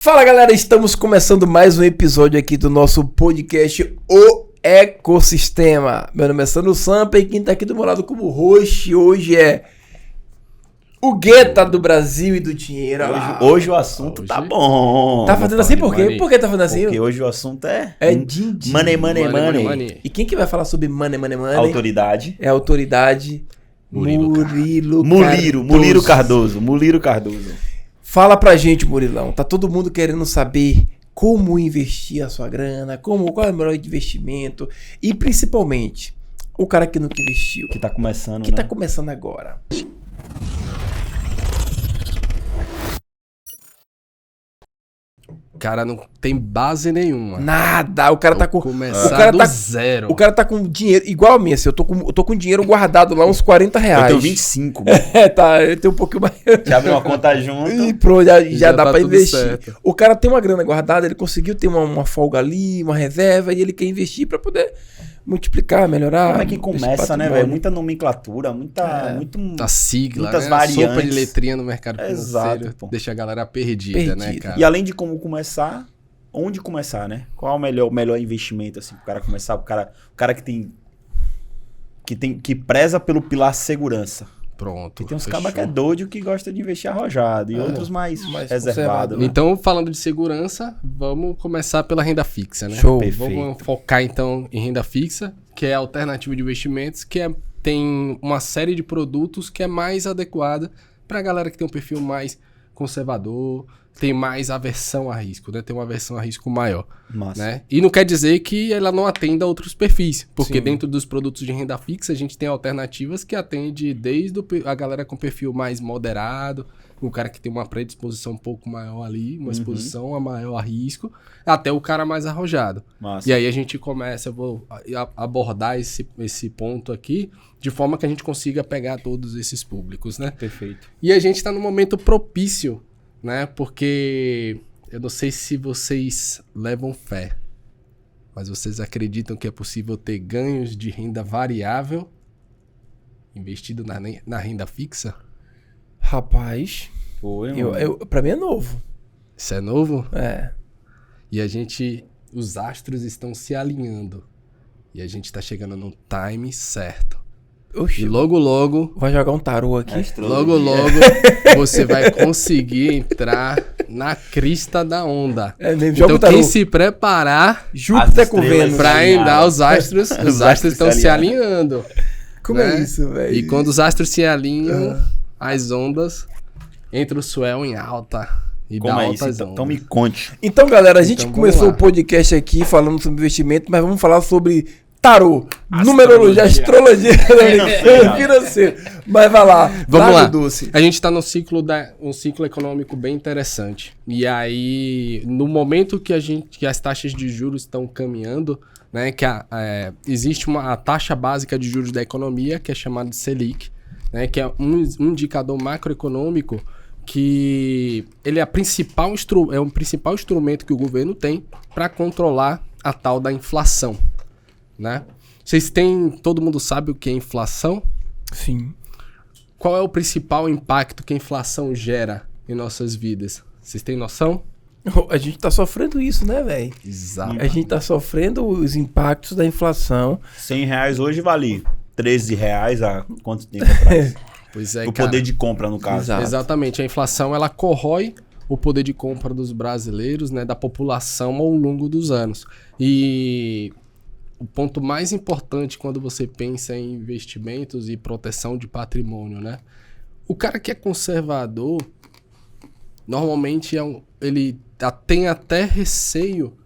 Fala galera, estamos começando mais um episódio aqui do nosso podcast O Ecossistema. Meu nome é Sandro Sampa e quem tá aqui do meu lado como host hoje é o Guetta do Brasil e do dinheiro. Hoje o assunto tá bom. Tá fazendo assim por quê? Por que tá fazendo assim? Porque hoje o assunto é din-din. Money. E quem que vai falar sobre money? Autoridade. É a autoridade Murilo Cardoso. Fala pra gente, Murilão. Tá todo mundo querendo saber como investir a sua grana, qual é o melhor investimento e principalmente o cara que nunca investiu, Que tá começando, que né? tá começando agora. Cara, não tem base nenhuma. Nada, o cara tá com Começar do zero. O cara tá com dinheiro igual a mim, assim, eu tô com dinheiro guardado lá uns 40 reais. Eu tenho 25. Tá, eu tenho um pouquinho mais. Já abriu uma conta junto. E pronto, já dá tá pra tudo investir. certo. O cara tem uma grana guardada, ele conseguiu ter uma folga ali, uma reserva, e ele quer investir pra poder multiplicar, melhorar. Como é que esse começa, né, patrimônio. velho? Muita nomenclatura, muito... A sigla, muitas né? variantes. A sopa de letrinha no mercado Exato, financeiro pô. deixa a galera perdida, né, cara? E além de como começar, onde começar, né? Qual é o melhor investimento, assim, pro cara começar? O cara que preza pelo pilar segurança. Pronto. Porque tem uns fechou. cabas que é doido que gosta de investir arrojado. E outros mais reservados. Né? Então, falando de segurança, vamos começar pela renda fixa, né? Show. Perfeito. Vamos focar, então, em renda fixa, que é a alternativa de investimentos, tem uma série de produtos que é mais adequada para a galera que tem um perfil mais conservador, tem mais aversão a risco, né? Tem uma aversão a risco maior, Massa. né? E não quer dizer que ela não atenda a outros perfis, porque Sim. dentro dos produtos de renda fixa a gente tem alternativas que atende desde a galera com perfil mais moderado, o cara que tem uma predisposição um pouco maior ali, uma exposição a maior a risco, até o cara mais arrojado. Massa. E aí a gente começa, eu vou abordar esse ponto aqui, de forma que a gente consiga pegar todos esses públicos, né? Perfeito. E a gente está num momento propício, né? Porque eu não sei se vocês levam fé, mas vocês acreditam que é possível ter ganhos de renda variável investido na renda fixa? Rapaz, Foi, mano. pra mim é novo. Isso é novo? É. E os astros estão se alinhando. E a gente está chegando no time certo. Oxi, E logo, vai jogar um tarô aqui? logo, você vai conseguir entrar na crista da onda. É mesmo, joga Então o tarô. quem se preparar Júpiter As com estrelas Vênus. pra alinharam. andar os astros estão se alinhando. Como né? é isso, velho? E quando os astros se alinham, as ondas, entra o swell em alta. E Como dá é isso? altas Então ondas. me conte. Então, galera, a gente Então, começou vamos lá. o podcast aqui falando sobre investimento, mas vamos falar sobre tarô, numerologia, astrologia financeiro. Mas vai lá. Vamos lá. Doce. A gente está num ciclo econômico bem interessante. E aí, no momento que as taxas de juros estão caminhando, né, que existe a taxa básica de juros da economia, que é chamada de Selic, né, que é um indicador macroeconômico que ele é o principal instrumento que o governo tem para controlar a tal da inflação, né? Todo mundo sabe o que é inflação? Sim. Qual é o principal impacto que a inflação gera em nossas vidas? Vocês têm noção? A gente tá sofrendo isso, né, velho? Exato. A gente tá sofrendo os impactos da inflação. R$100 hoje vale R$13 há quanto tempo atrás? Pois é, O cara. poder de compra, no caso. Exato. Exatamente. A inflação, ela corrói o poder de compra dos brasileiros, né, da população ao longo dos anos. E o ponto mais importante quando você pensa em investimentos e proteção de patrimônio, né? O cara que é conservador, normalmente ele tem até receio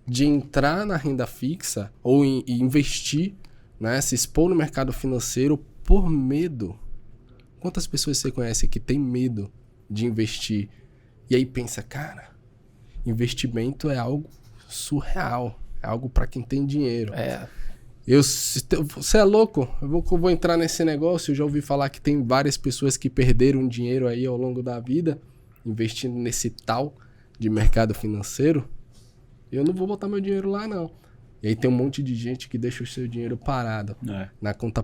de entrar na renda fixa ou e investir, né, se expor no mercado financeiro por medo. Quantas pessoas você conhece que tem medo de investir? E aí pensa, cara, investimento é algo surreal. É algo para quem tem dinheiro. É. Você é louco? Eu vou entrar nesse negócio. Eu já ouvi falar que tem várias pessoas que perderam dinheiro aí ao longo da vida investindo nesse tal de mercado financeiro. Eu não vou botar meu dinheiro lá, não. E aí tem um monte de gente que deixa o seu dinheiro parado na conta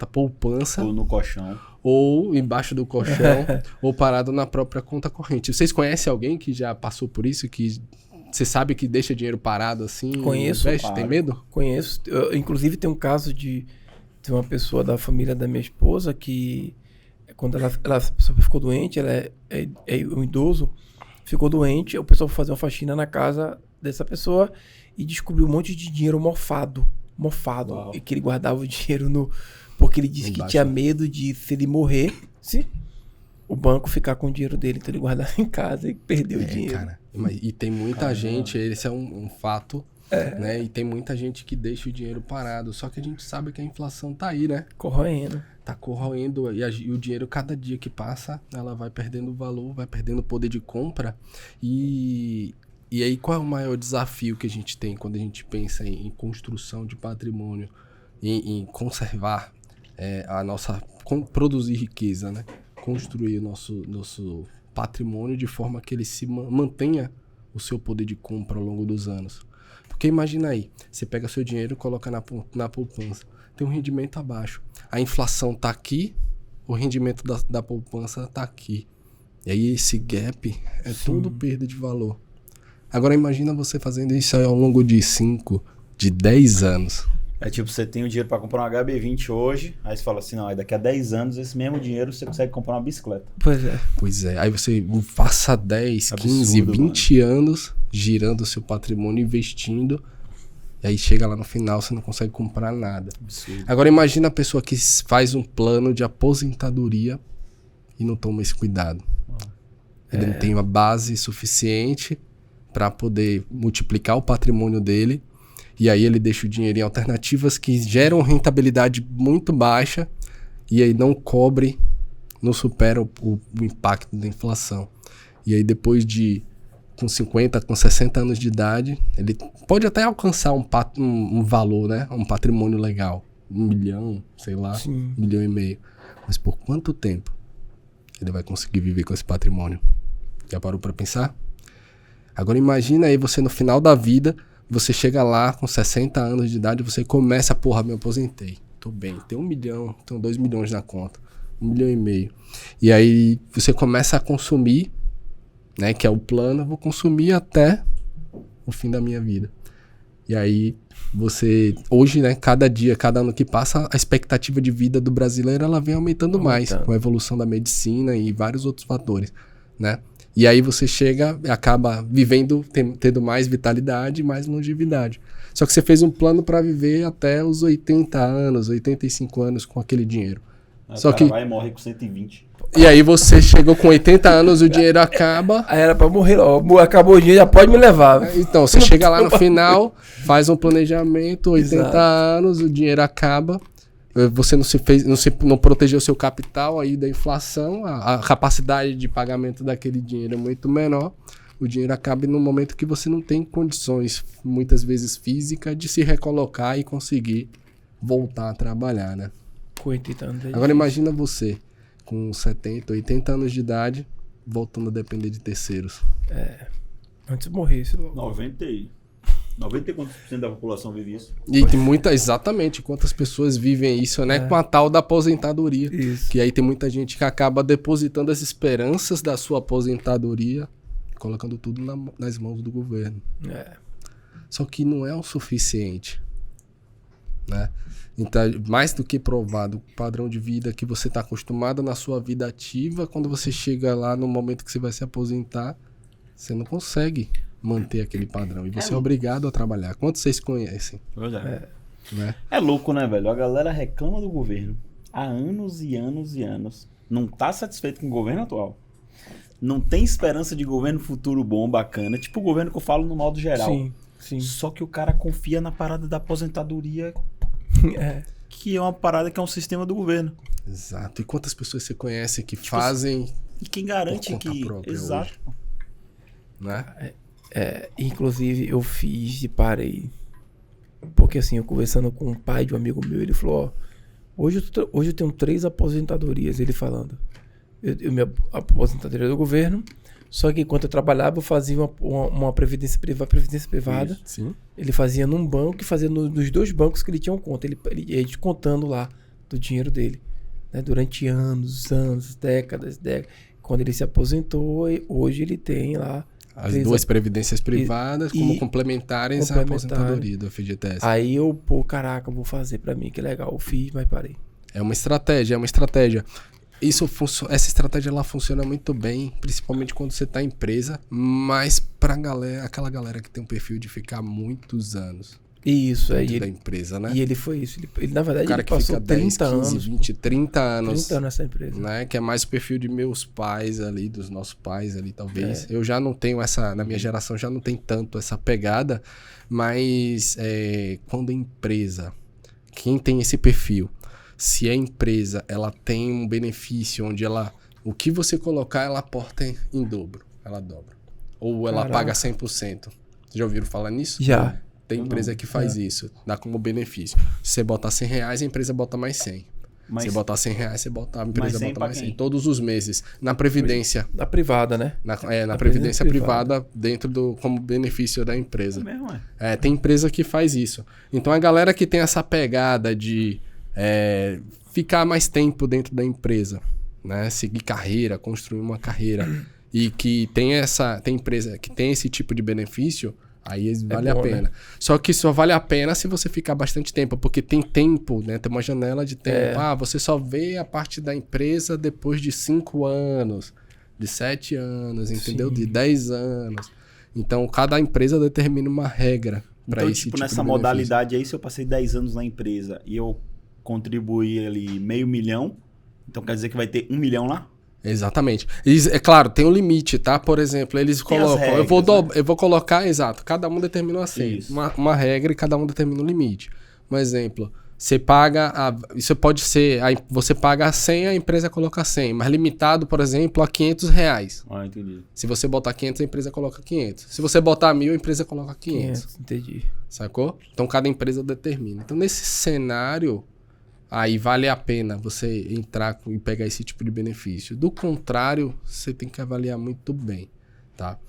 poupança. Ou no colchão. Ou embaixo do colchão, ou parado na própria conta corrente. Vocês conhecem alguém que já passou por isso? Que você sabe que deixa dinheiro parado assim? Conheço. Investe? Tem medo? Conheço. Inclusive tem um caso de uma pessoa da família da minha esposa que quando ela ficou doente, ela é um idoso, ficou doente, o pessoal foi fazer uma faxina na casa dessa pessoa e descobriu um monte de dinheiro mofado. Uau. E que ele guardava o dinheiro porque ele disse que tinha medo de, se ele morrer, o banco ficar com o dinheiro dele. Então ele guardava em casa e perdeu o dinheiro. Cara, e tem muita gente, esse é um fato, né? E tem muita gente que deixa o dinheiro parado. Só que a gente sabe que a inflação tá aí, né? Corroendo. Tá corroendo e o dinheiro, cada dia que passa, ela vai perdendo valor, vai perdendo poder de compra. E aí, qual é o maior desafio que a gente tem quando a gente pensa em construção de patrimônio, em conservar produzir riqueza, né? Construir o nosso patrimônio de forma que ele se mantenha o seu poder de compra ao longo dos anos. Porque imagina aí, você pega seu dinheiro e coloca na poupança, tem um rendimento abaixo. A inflação tá aqui, o rendimento da poupança tá aqui. E aí esse gap é tudo perda de valor. Agora imagina você fazendo isso aí ao longo de 5, de 10 anos. É tipo, você tem o dinheiro pra comprar um HB20 hoje, aí você fala assim, não, aí daqui a 10 anos, esse mesmo dinheiro você consegue comprar uma bicicleta. Pois é. Aí você passa 10, 15, 20 anos girando o seu patrimônio, investindo, e aí chega lá no final, você não consegue comprar nada. Absurdo. Agora imagina a pessoa que faz um plano de aposentadoria e não toma esse cuidado. Ele não tem uma base suficiente para poder multiplicar o patrimônio dele. E aí ele deixa o dinheiro em alternativas que geram rentabilidade muito baixa e aí não supera o impacto da inflação. E aí depois com 50, com 60 anos de idade, ele pode até alcançar um valor, né? Um patrimônio legal. 1 milhão, sei lá, 1,5 milhão. Mas por quanto tempo ele vai conseguir viver com esse patrimônio? Já parou para pensar? Agora imagina aí você no final da vida, você chega lá com 60 anos de idade, você começa, me aposentei. Tô bem, tenho 1 milhão, tenho 2 milhões na conta, 1,5 milhão. E aí você começa a consumir, né, que é o plano, eu vou consumir até o fim da minha vida. E aí você, hoje, né, cada dia, cada ano que passa, a expectativa de vida do brasileiro, ela vem aumentando mais, com a evolução da medicina e vários outros fatores, né? E aí você acaba vivendo, tendo mais vitalidade e mais longevidade. Só que você fez um plano para viver até os 80 anos, 85 anos com aquele dinheiro. Só que vai e morre com 120. E aí você chegou com 80 anos, o dinheiro acaba. Aí era pra morrer, acabou o dinheiro, já pode me levar. Então, você chega lá no final, faz um planejamento, 80 Exato. anos, o dinheiro acaba. Você não protegeu o seu capital aí da inflação, a capacidade de pagamento daquele dinheiro é muito menor. O dinheiro acaba no momento que você não tem condições, muitas vezes físicas, de se recolocar e conseguir voltar a trabalhar, né? Com 80 anos. Agora imagina você, com 70, 80 anos de idade, voltando a depender de terceiros. Antes de morrer, 90 quantos por cento da população vive isso? E tem exatamente, quantas pessoas vivem isso, né? Com a tal da aposentadoria. Isso. Que aí tem muita gente que acaba depositando as esperanças da sua aposentadoria, colocando tudo nas mãos do governo. Só que não é o suficiente, né? Então, mais do que provado, o padrão de vida que você está acostumado na sua vida ativa, quando você chega lá no momento que você vai se aposentar, você não consegue manter aquele padrão. E você é obrigado a trabalhar. Quantos vocês conhecem? Pois é. Né? É louco, né, velho? A galera reclama do governo há anos e anos e anos. Não tá satisfeito com o governo atual. Não tem esperança de governo futuro bom, bacana. Tipo o governo que eu falo no modo geral. Sim. Só que o cara confia na parada da aposentadoria, que é uma parada que é um sistema do governo. Exato. E quantas pessoas você conhece que fazem... E quem garante por conta que... própria Exato. hoje, né? Inclusive eu fiz e parei. Porque assim, eu conversando com o pai de um amigo meu, ele falou, hoje eu tenho 3 aposentadorias, ele falando. Minha aposentadoria do governo, Só que enquanto eu trabalhava, eu fazia uma previdência privada. Isso, sim. Ele fazia num banco e fazia nos 2 bancos que ele tinha conta. Ele ia descontando lá do dinheiro dele. Né? Durante anos, décadas. Quando ele se aposentou, hoje ele tem lá... As 2 previdências privadas como complementares à aposentadoria do FGTS. Aí eu, caraca, vou fazer pra mim, que legal. Eu fiz, mas parei. É uma estratégia. Essa estratégia ela funciona muito bem, principalmente quando você está em empresa, mas para aquela galera que tem um perfil de ficar muitos anos isso dentro da empresa, né? E ele foi isso. Ele na verdade, o cara ele que passou fica 10, 30 15, anos. 20, 30 anos. 30 anos nessa empresa. Né? Que é mais o perfil de meus pais ali, dos nossos pais ali, talvez. Eu já não tenho na minha geração já não tem tanto essa pegada, mas quando a empresa, quem tem esse perfil, se a empresa ela tem um benefício onde o que você colocar, ela aporta em dobro, ela dobra. Ou ela paga 100%. Vocês já ouviram falar nisso? Já. Tem empresa que faz isso, dá como benefício. Se você botar R$100, a empresa bota mais 100. Se você botar R$100, a empresa bota mais 100. Todos os meses. Na Previdência. Na privada, né? Na Previdência privada, dentro como benefício da empresa. Tem empresa que faz isso. Então, a galera que tem essa pegada de ficar mais tempo dentro da empresa, né? Seguir carreira, construir uma carreira, e que tem empresa que tem esse tipo de benefício, aí vale a pena. Né? Só que só vale a pena se você ficar bastante tempo, porque tem tempo, né? Tem uma janela de tempo. Você só vê a parte da empresa depois de 5 anos, de 7 anos, entendeu? Sim. De 10 anos. Então, cada empresa determina uma regra para esse tipo nessa modalidade aí, se eu passei 10 anos na empresa e eu contribuir ali R$500 mil, então quer dizer que vai ter R$1 milhão lá? Exatamente. É claro, tem um limite, tá? Por exemplo, eles colocam... Regras, eu vou colocar, exato, cada um determina assim, uma regra e cada um determina um limite. Um exemplo, você paga... Isso pode ser... Você paga 100, a empresa coloca 100, mas limitado, por exemplo, a R$500. Entendi. Se você botar 500, a empresa coloca 500. Se você botar 1.000, a empresa coloca 500. Entendi. Sacou? Então, cada empresa determina. Então, nesse cenário... Aí vale a pena você entrar e pegar esse tipo de benefício. Do contrário, você tem que avaliar muito bem, tá?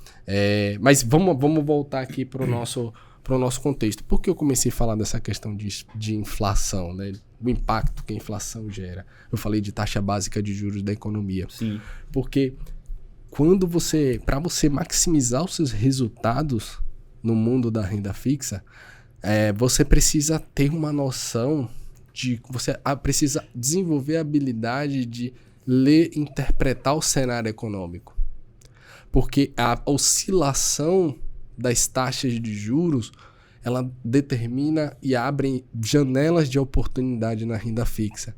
Mas vamos voltar aqui para o nosso contexto. Por que eu comecei a falar dessa questão de inflação, né? O impacto que a inflação gera. Eu falei de taxa básica de juros da economia. Sim. Porque para você maximizar os seus resultados no mundo da renda fixa, você precisa ter uma noção... Você precisa desenvolver a habilidade de ler e interpretar o cenário econômico. Porque a oscilação das taxas de juros, ela determina e abre janelas de oportunidade na renda fixa.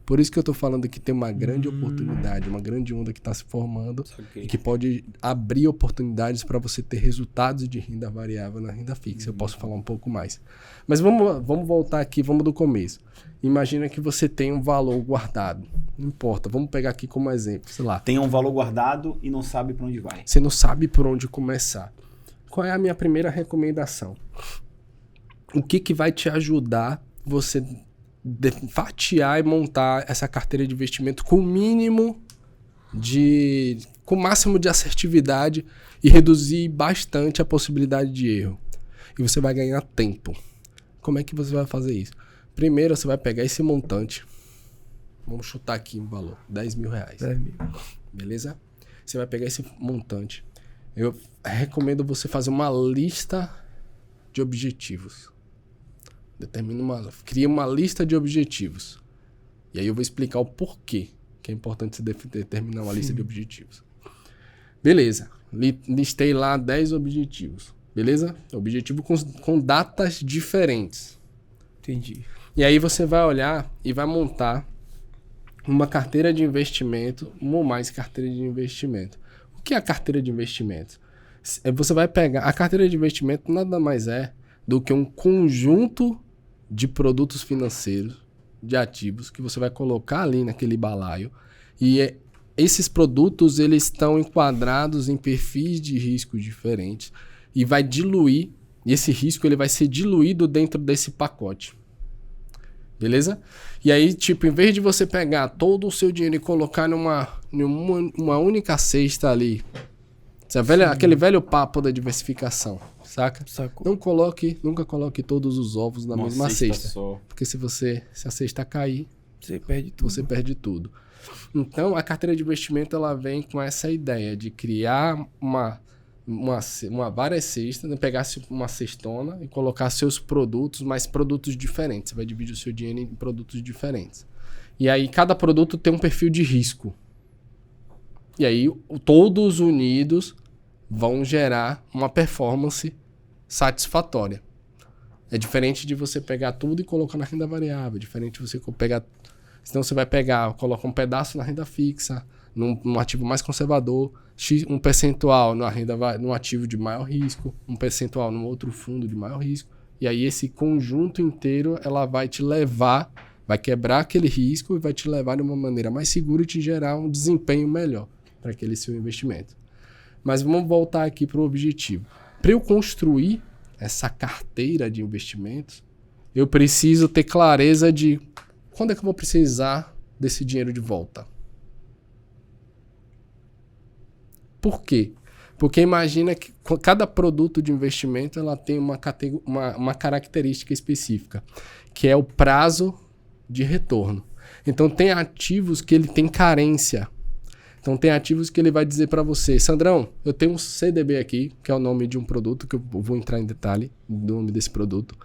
Por isso que eu estou falando que tem uma grande oportunidade, uma grande onda que está se formando e que pode abrir oportunidades para você ter resultados de renda variável na renda fixa. Eu posso falar um pouco mais. Mas vamos voltar aqui, vamos do começo. Imagina que você tem um valor guardado. Não importa, vamos pegar aqui como exemplo, sei lá. Tem um valor guardado e não sabe para onde vai. Você não sabe por onde começar. Qual é a minha primeira recomendação? O que vai te ajudar você fatiar e montar essa carteira de investimento com o máximo de assertividade e reduzir bastante a possibilidade de erro. E você vai ganhar tempo. Como é que você vai fazer isso? Primeiro, você vai pegar esse montante. Vamos chutar aqui um valor. R$10 mil. 10 mil. Beleza? Você vai pegar esse montante. Eu recomendo você fazer uma lista de objetivos. Cria uma lista de objetivos. E aí eu vou explicar o porquê que é importante você determinar uma lista de objetivos. Beleza. Listei lá 10 objetivos. Beleza? Objetivo com datas diferentes. Entendi. E aí você vai olhar e vai montar uma carteira de investimento, uma ou mais carteira de investimento. O que é a carteira de investimento? Você vai pegar... A carteira de investimento nada mais é do que um conjunto de produtos financeiros, de ativos, que você vai colocar ali naquele balaio. E esses produtos, eles estão enquadrados em perfis de risco diferentes e vai diluir, e esse risco ele vai ser diluído dentro desse pacote. Beleza? E aí, em vez de você pegar todo o seu dinheiro e colocar numa única cesta ali, Aquele velho papo da diversificação, saca? Sacou. Nunca coloque todos os ovos na mesma cesta. Só. Porque se a cesta cair, Você perde tudo. você perde tudo. Então, a carteira de investimento ela vem com essa ideia de criar várias cestas, né? Pegar uma cestona e colocar seus produtos, mas produtos diferentes. Você vai dividir o seu dinheiro em produtos diferentes. E aí, cada produto tem um perfil de risco. E aí, todos unidos vão gerar uma performance satisfatória. É diferente de você pegar tudo e colocar na renda variável. É diferente de você pegar... Senão você vai coloca um pedaço na renda fixa, num ativo mais conservador, um percentual num ativo de maior risco, um percentual num outro fundo de maior risco. E aí esse conjunto inteiro, ela vai te levar, vai quebrar aquele risco e vai te levar de uma maneira mais segura e te gerar um desempenho melhor para aquele seu investimento. Mas vamos voltar aqui para o objetivo. Para eu construir essa carteira de investimentos, eu preciso ter clareza de quando é que eu vou precisar desse dinheiro de volta. Por quê? Porque imagina que cada produto de investimento ela tem uma característica específica, que é o prazo de retorno. Então tem ativos que ele tem carência. Então tem ativos que ele vai dizer para você, Sandrão, eu tenho um CDB aqui, que é o nome de um produto, que eu vou entrar em detalhe do nome desse produto.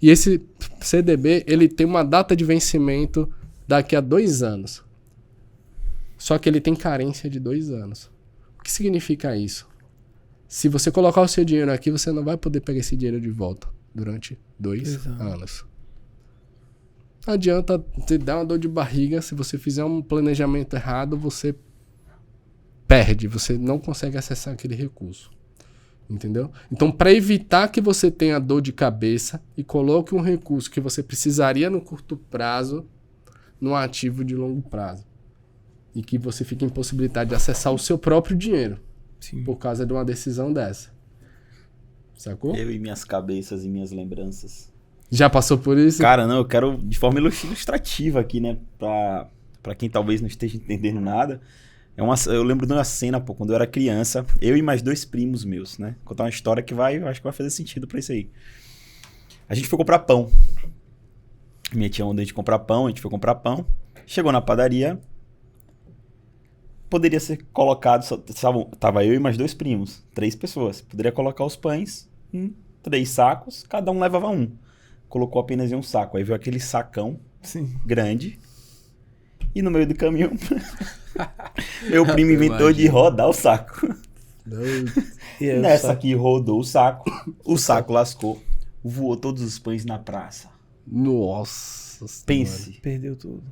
E esse CDB, ele tem uma data de vencimento daqui a 2 anos. Só que ele tem carência de 2 anos. O que significa isso? Se você colocar o seu dinheiro aqui, você não vai poder pegar esse dinheiro de volta durante 2 anos. Não adianta te dar uma dor de barriga, se você fizer um planejamento errado, você perde, você não consegue acessar aquele recurso. Entendeu? Então, para evitar que você tenha dor de cabeça e coloque um recurso que você precisaria no curto prazo num ativo de longo prazo. E que você fique impossibilitado de acessar o seu próprio dinheiro. Sim. Por causa de uma decisão dessa. Sacou? Eu e minhas cabeças e minhas lembranças. Já passou por isso? Cara, não, eu quero de forma ilustrativa aqui, né? Pra quem talvez não esteja entendendo nada. Eu lembro de uma cena, pô, quando eu era criança, eu e mais 2 primos meus, né? Vou contar uma história que eu acho que vai fazer sentido pra isso aí. A gente foi comprar pão. Minha tia mandou a gente comprar pão, a gente foi comprar pão. Chegou na padaria. Poderia ser colocado, tava eu e mais 2 primos, 3 pessoas. Poderia colocar os pães em 3 sacos, cada um levava um. Colocou apenas em um saco. Aí veio aquele sacão grande. E no meio do caminho, meu primo inventou de rodar o saco. Nessa aqui rodou o saco lascou, voou todos os pães na praça. Nossa. Pense. Perdeu tudo.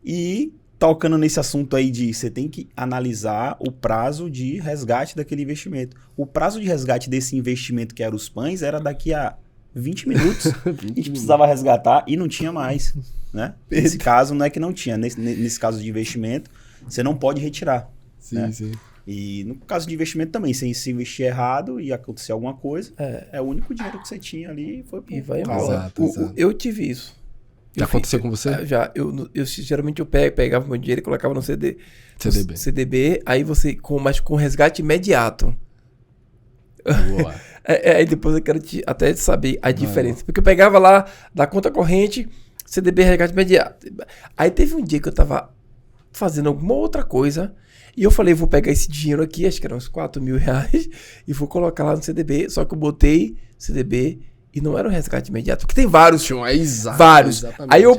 E tocando nesse assunto aí de você tem que analisar o prazo de resgate daquele investimento. O prazo de resgate desse investimento que era os pães era daqui a 20 minutos. A gente precisava resgatar e não tinha mais, né? Nesse caso não é que não tinha. Nesse caso de investimento, você não pode retirar. Sim, né? sim. E no caso de investimento também, se investir errado e acontecer alguma coisa, é o único dinheiro que você tinha ali foi pro... E vai embora. Exato. Eu tive isso. Já aconteceu com você? Já. Geralmente eu pegava meu dinheiro e colocava no CDB. Aí você, com resgate imediato. Boa. Aí depois eu quero até saber a diferença. Porque eu pegava lá da conta corrente, CDB resgate imediato. Aí teve um dia que eu tava fazendo alguma outra coisa e eu falei, vou pegar esse dinheiro aqui, acho que eram uns 4 mil reais, e vou colocar lá no CDB. Só que eu botei CDB e não era o resgate imediato. Porque tem vários. Vários. Aí eu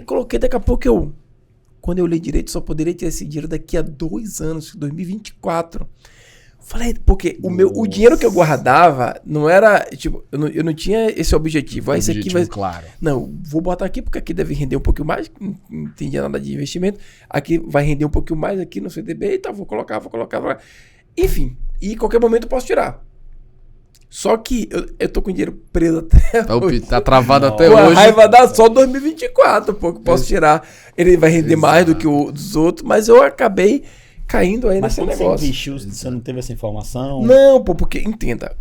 coloquei, daqui a pouco quando eu olhei direito, só poderia ter esse dinheiro daqui a 2 anos, 2024. Falei, porque o dinheiro que eu guardava não era, tipo, eu não tinha esse objetivo. Aí esse aqui vai... Claro. Não, vou botar aqui porque aqui deve render um pouquinho mais, não entendia nada de investimento. Aqui vai render um pouquinho mais aqui no CDB e tal, vou colocar. Enfim, e em qualquer momento eu posso tirar. Só que eu tô com o dinheiro preso até hoje. Tá travado até hoje. hoje. A raiva dá só 2024, pô, que eu posso tirar. Ele vai render mais do que o dos outros, mas eu acabei caindo aí nesse negócio. Mas você investiu, você não teve essa informação? Não, pô, porque, entenda,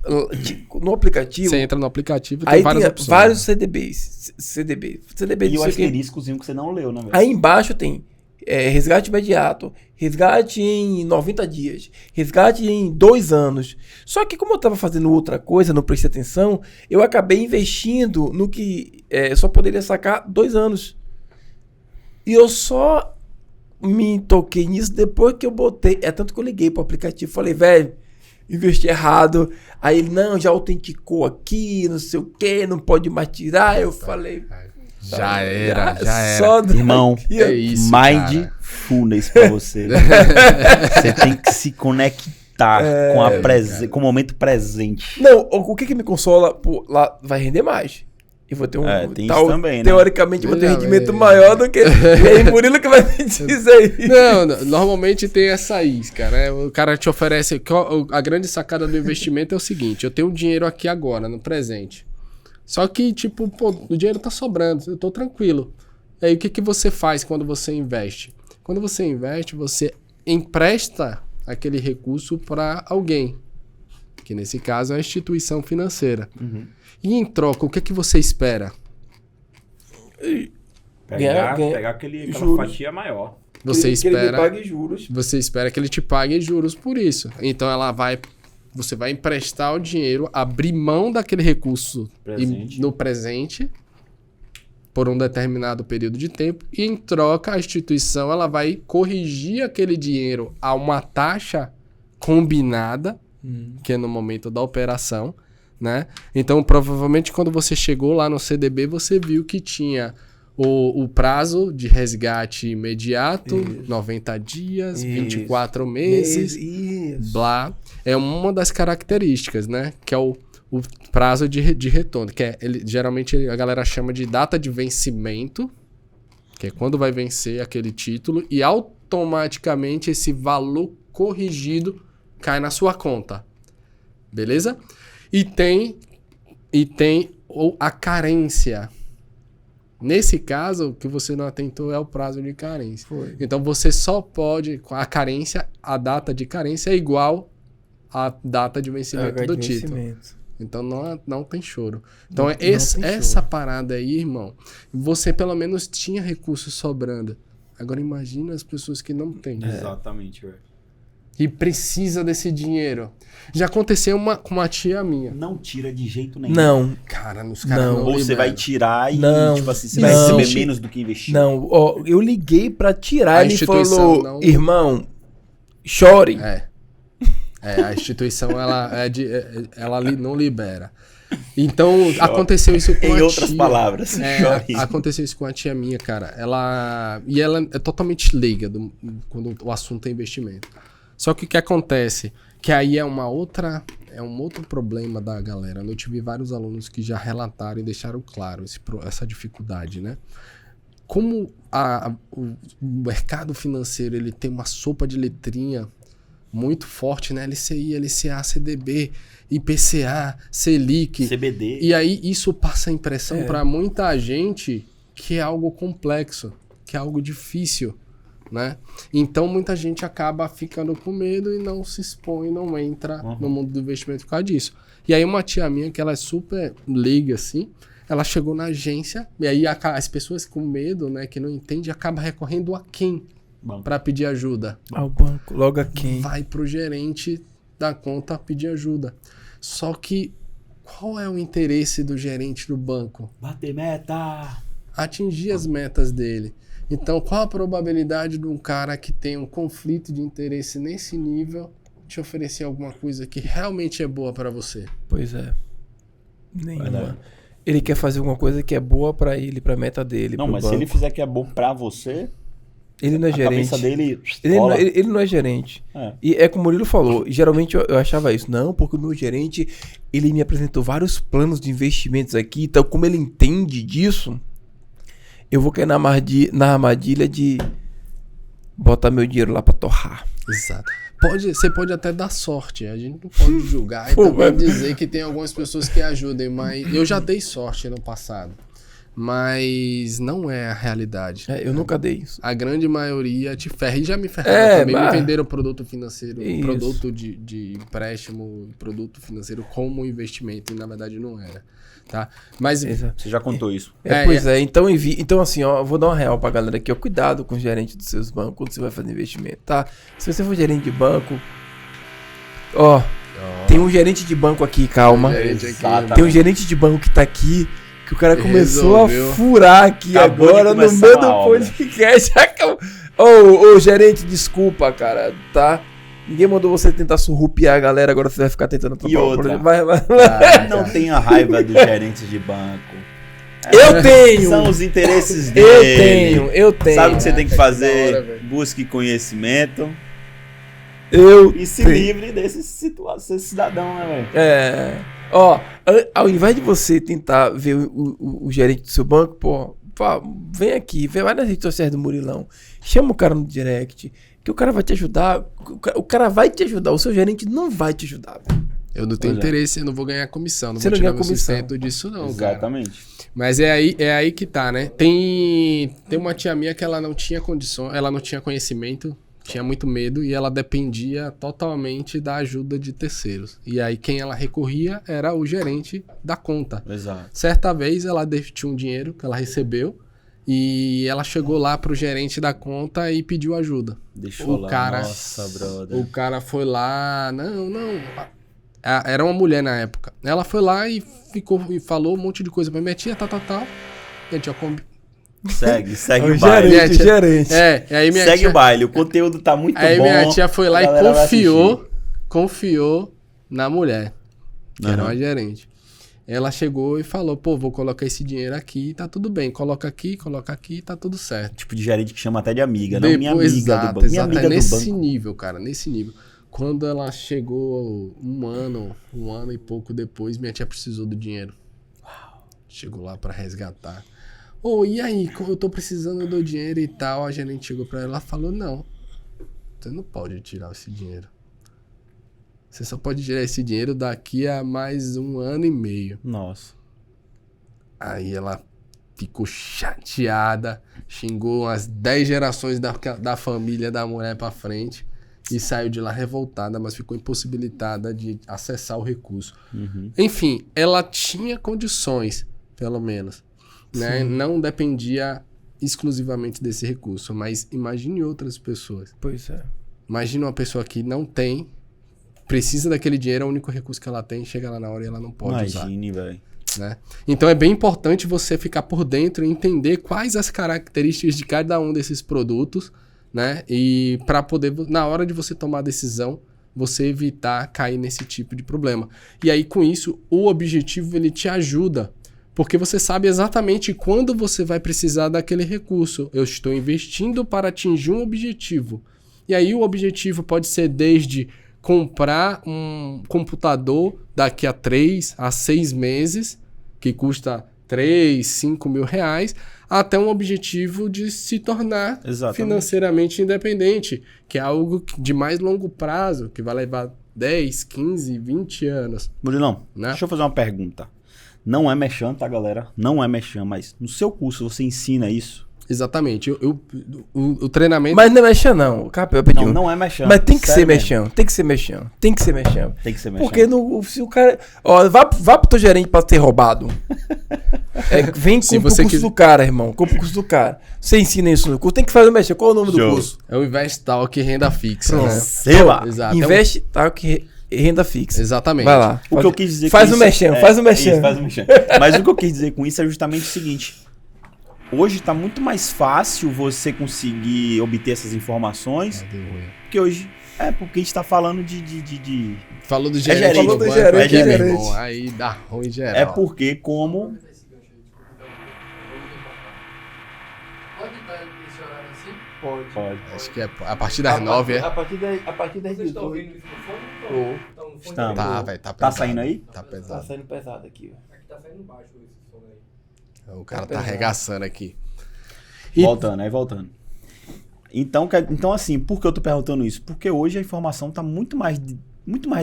no aplicativo... Você entra no aplicativo e tem várias opções. Vários CDBs. CDB E o asteriscozinho que você não leu, né? Aí embaixo tem resgate imediato, resgate em 90 dias, resgate em 2 anos. Só que como eu estava fazendo outra coisa, não prestei atenção, eu acabei investindo no que só poderia sacar 2 anos. E eu só me toquei nisso depois que eu botei. É tanto que eu liguei pro aplicativo, falei, velho, investi errado. Aí ele, não, já autenticou aqui, não sei o que, não pode mais tirar. Eu falei... Já era. Só irmão, é isso, mindfulness pra você. Você tem que se conectar com o momento presente. Não, o que me consola, pô, lá vai render mais. E vou ter tem isso também, né? Teoricamente, vou ter rendimento maior do que... E aí, Murilo que vai me dizer isso. Não, normalmente tem essa isca, né? O cara te oferece... A grande sacada do investimento é o seguinte, eu tenho dinheiro aqui agora, no presente. Só que, tipo, pô, o dinheiro tá sobrando, eu tô tranquilo. E aí, o que você faz quando você investe? Quando você investe, você empresta aquele recurso para alguém, que nesse caso é a instituição financeira. Uhum. E em troca, o que você espera? Pegar aquela fatia maior. Você espera que ele pague juros. Você espera que ele te pague juros por isso. Então você vai emprestar o dinheiro, abrir mão daquele recurso no presente por um determinado período de tempo e em troca a instituição ela vai corrigir aquele dinheiro a uma taxa combinada, que é no momento da operação, né? Então provavelmente quando você chegou lá no CDB você viu que tinha o prazo de resgate imediato, 90 dias, 24 meses, blá. É uma das características, né? Que é o prazo de retorno, que geralmente a galera chama de data de vencimento, que é quando vai vencer aquele título, e automaticamente esse valor corrigido cai na sua conta. Beleza? E tem a carência. Nesse caso, o que você não atentou é o prazo de carência. Foi. Então você só pode, com a carência, a data de carência é igual à data de vencimento do título. Então não tem choro. Então essa parada aí, irmão, você pelo menos tinha recursos sobrando. Agora imagina as pessoas que não têm. Exatamente, velho. E precisa desse dinheiro. Já aconteceu com uma tia minha. Não tira de jeito nenhum. Não. Cara, os caras não Ou você liberam. vai tirar e, tipo assim, você Não. vai receber menos do que investir. Não, ó, eu liguei pra tirar, A ele instituição falou, não- irmão, chore. A instituição, ela não libera. Então, aconteceu isso com a tia. Em outras palavras, chore. Aconteceu isso com a tia minha, cara. Ela é totalmente leiga quando o assunto é investimento. Só que o que acontece? Que aí é um outro problema da galera. Eu tive vários alunos que já relataram e deixaram claro essa dificuldade, né? Como o mercado financeiro ele tem uma sopa de letrinha muito forte, né? LCI, LCA, CDB, IPCA, Selic. CBD. E aí isso passa a impressão para muita gente que é algo complexo, que é algo difícil, né? Então muita gente acaba ficando com medo e não se expõe, não entra no mundo do investimento por causa disso. E aí uma tia minha, que ela é super leiga assim, ela chegou na agência e aí as pessoas com medo, né, que não entendem, acabam recorrendo a quem para pedir ajuda? Ao banco, logo a quem? Vai pro gerente da conta pedir ajuda. Só que qual é o interesse do gerente do banco? Bater meta! Atingir as metas dele. Então, qual a probabilidade de um cara que tem um conflito de interesse nesse nível te oferecer alguma coisa que realmente é boa para você? Pois é. Nenhuma. Verdade. Ele quer fazer alguma coisa que é boa pra ele, pra meta dele. Não, pro mas banco. se ele fizer que é bom pra você, Ele não é a gerente. cabeça dele... Ele não é gerente. E é como o Murilo falou, geralmente eu achava isso. Não, porque o meu gerente, ele me apresentou vários planos de investimentos aqui, então como ele entende disso, eu vou cair na armadilha de botar meu dinheiro lá pra torrar. Exato. Você pode até dar sorte, a gente não pode julgar e também dizer que tem algumas pessoas que ajudem, mas eu já dei sorte no passado. Mas não é a realidade. Eu nunca dei isso. A grande maioria te ferra. E já me ferraram também. Me venderam produto financeiro, produto de empréstimo, produto financeiro como investimento. E na verdade não era. Tá? Mas você já contou isso. Pois é. Então assim, ó, eu vou dar uma real pra galera aqui. Ó, cuidado com o gerente dos seus bancos quando você vai fazer investimento, tá? Se você for gerente de banco, tem um gerente de banco aqui, calma. Tem um gerente de banco que tá aqui, que o cara começou a furar aqui agora no meio do podcast. Ô, gerente, desculpa, cara, tá? Ninguém mandou você tentar surrupiar a galera, agora você vai ficar tentando... E outra, não tenha raiva dos gerentes de banco. Eu tenho! São os interesses dele. Eu tenho. Sabe o que você tem que fazer? Busque conhecimento. E se livre desse cidadão, né, velho? Ao invés de você tentar ver o gerente do seu banco, vem aqui, vai nas redes sociais do Murilão, chama o cara no direct, que o cara vai te ajudar. O cara vai te ajudar, o seu gerente não vai te ajudar. Eu não tenho interesse, eu não vou ganhar comissão, não vou tirar meu sustento disso não, Exatamente. Cara. Mas é aí que tá, né? Tem uma tia minha que ela não tinha condição, ela não tinha conhecimento, tinha muito medo e ela dependia totalmente da ajuda de terceiros. E aí quem ela recorria era o gerente da conta. Exato. Certa vez ela tinha um dinheiro que ela recebeu e ela chegou lá pro gerente da conta e pediu ajuda. Deixou lá, nossa, brother. O cara foi lá, não. Era uma mulher na época. Ela foi lá e falou um monte de coisa pra minha tia, tal. Minha tia Segue o baile. Gerente. Aí minha segue tia... o baile, o conteúdo tá muito bom. Aí minha tia foi lá e confiou na mulher, que era uma gerente. Ela chegou e falou, vou colocar esse dinheiro aqui, tá tudo bem. Coloca aqui, tá tudo certo. Tipo de gerente que chama até de amiga, não minha amiga do banco. Exato, nesse nível, cara, nesse nível. Quando ela chegou um ano e pouco depois, minha tia precisou do dinheiro. Uau. Chegou lá pra resgatar. E aí, eu tô precisando do dinheiro e tal. A gerente chegou pra ela e falou, não, você não pode tirar esse dinheiro. Você só pode tirar esse dinheiro daqui a mais 1 ano e meio. Nossa. Aí ela ficou chateada, xingou umas 10 gerações da família da mulher pra frente. E saiu de lá revoltada, mas ficou impossibilitada de acessar o recurso. Uhum. Enfim, ela tinha condições, pelo menos. Né? Não dependia exclusivamente desse recurso. Mas imagine outras pessoas. Pois é. Imagine uma pessoa que não tem, precisa daquele dinheiro, é o único recurso que ela tem, chega lá na hora e ela não pode usar. Imagine, velho. Né? Então é bem importante você ficar por dentro e entender quais as características de cada um desses produtos, né? E para poder, na hora de você tomar a decisão, você evitar cair nesse tipo de problema. E aí, com isso, o objetivo ele te ajuda, porque você sabe exatamente quando você vai precisar daquele recurso. Eu estou investindo para atingir um objetivo. E aí o objetivo pode ser desde comprar um computador daqui a 3 a 6 meses, que custa 3, 5 mil reais, até um objetivo de se tornar financeiramente independente, que é algo de mais longo prazo, que vai levar 10, 15, 20 anos. Murilão, né? Deixa eu fazer uma pergunta. Não é merchan, tá, galera? Não é merchan, mas no seu curso você ensina isso? Exatamente. O treinamento... Mas não é merchan, não. Não é merchan. Mas tem que ser merchan. Tem que ser merchan. Porque se o cara... Vá pro teu gerente pra ser roubado. Vem com o curso do cara, irmão. Compra o curso do cara. Você ensina isso no curso. Tem que fazer o merchan. Qual é o nome do curso? É o Invest-Talk Renda Fixa. Né? Exato. Invest-Talk Renda Fixa. Exatamente. Vai lá. O que eu quis dizer faz o merchan. Mas o que eu quis dizer com isso é justamente o seguinte. Hoje tá muito mais fácil você conseguir obter essas informações. Porque hoje... porque a gente tá falando de... Falou do gerente. Falou do gerente. Irmão, aí dá ruim geral. É porque como... Pode. Acho que é a partir das 9, A partir das 18. Vocês estão ouvindo o microfone? Estamos. Tá, velho, tá pesado. Tá saindo aí? Tá pesado. Tá saindo pesado aqui, ó. Aqui tá saindo baixo esse som aí. O cara tá arregaçando aqui. Voltando. Então, assim, por que eu tô perguntando isso? Porque hoje a informação tá muito mais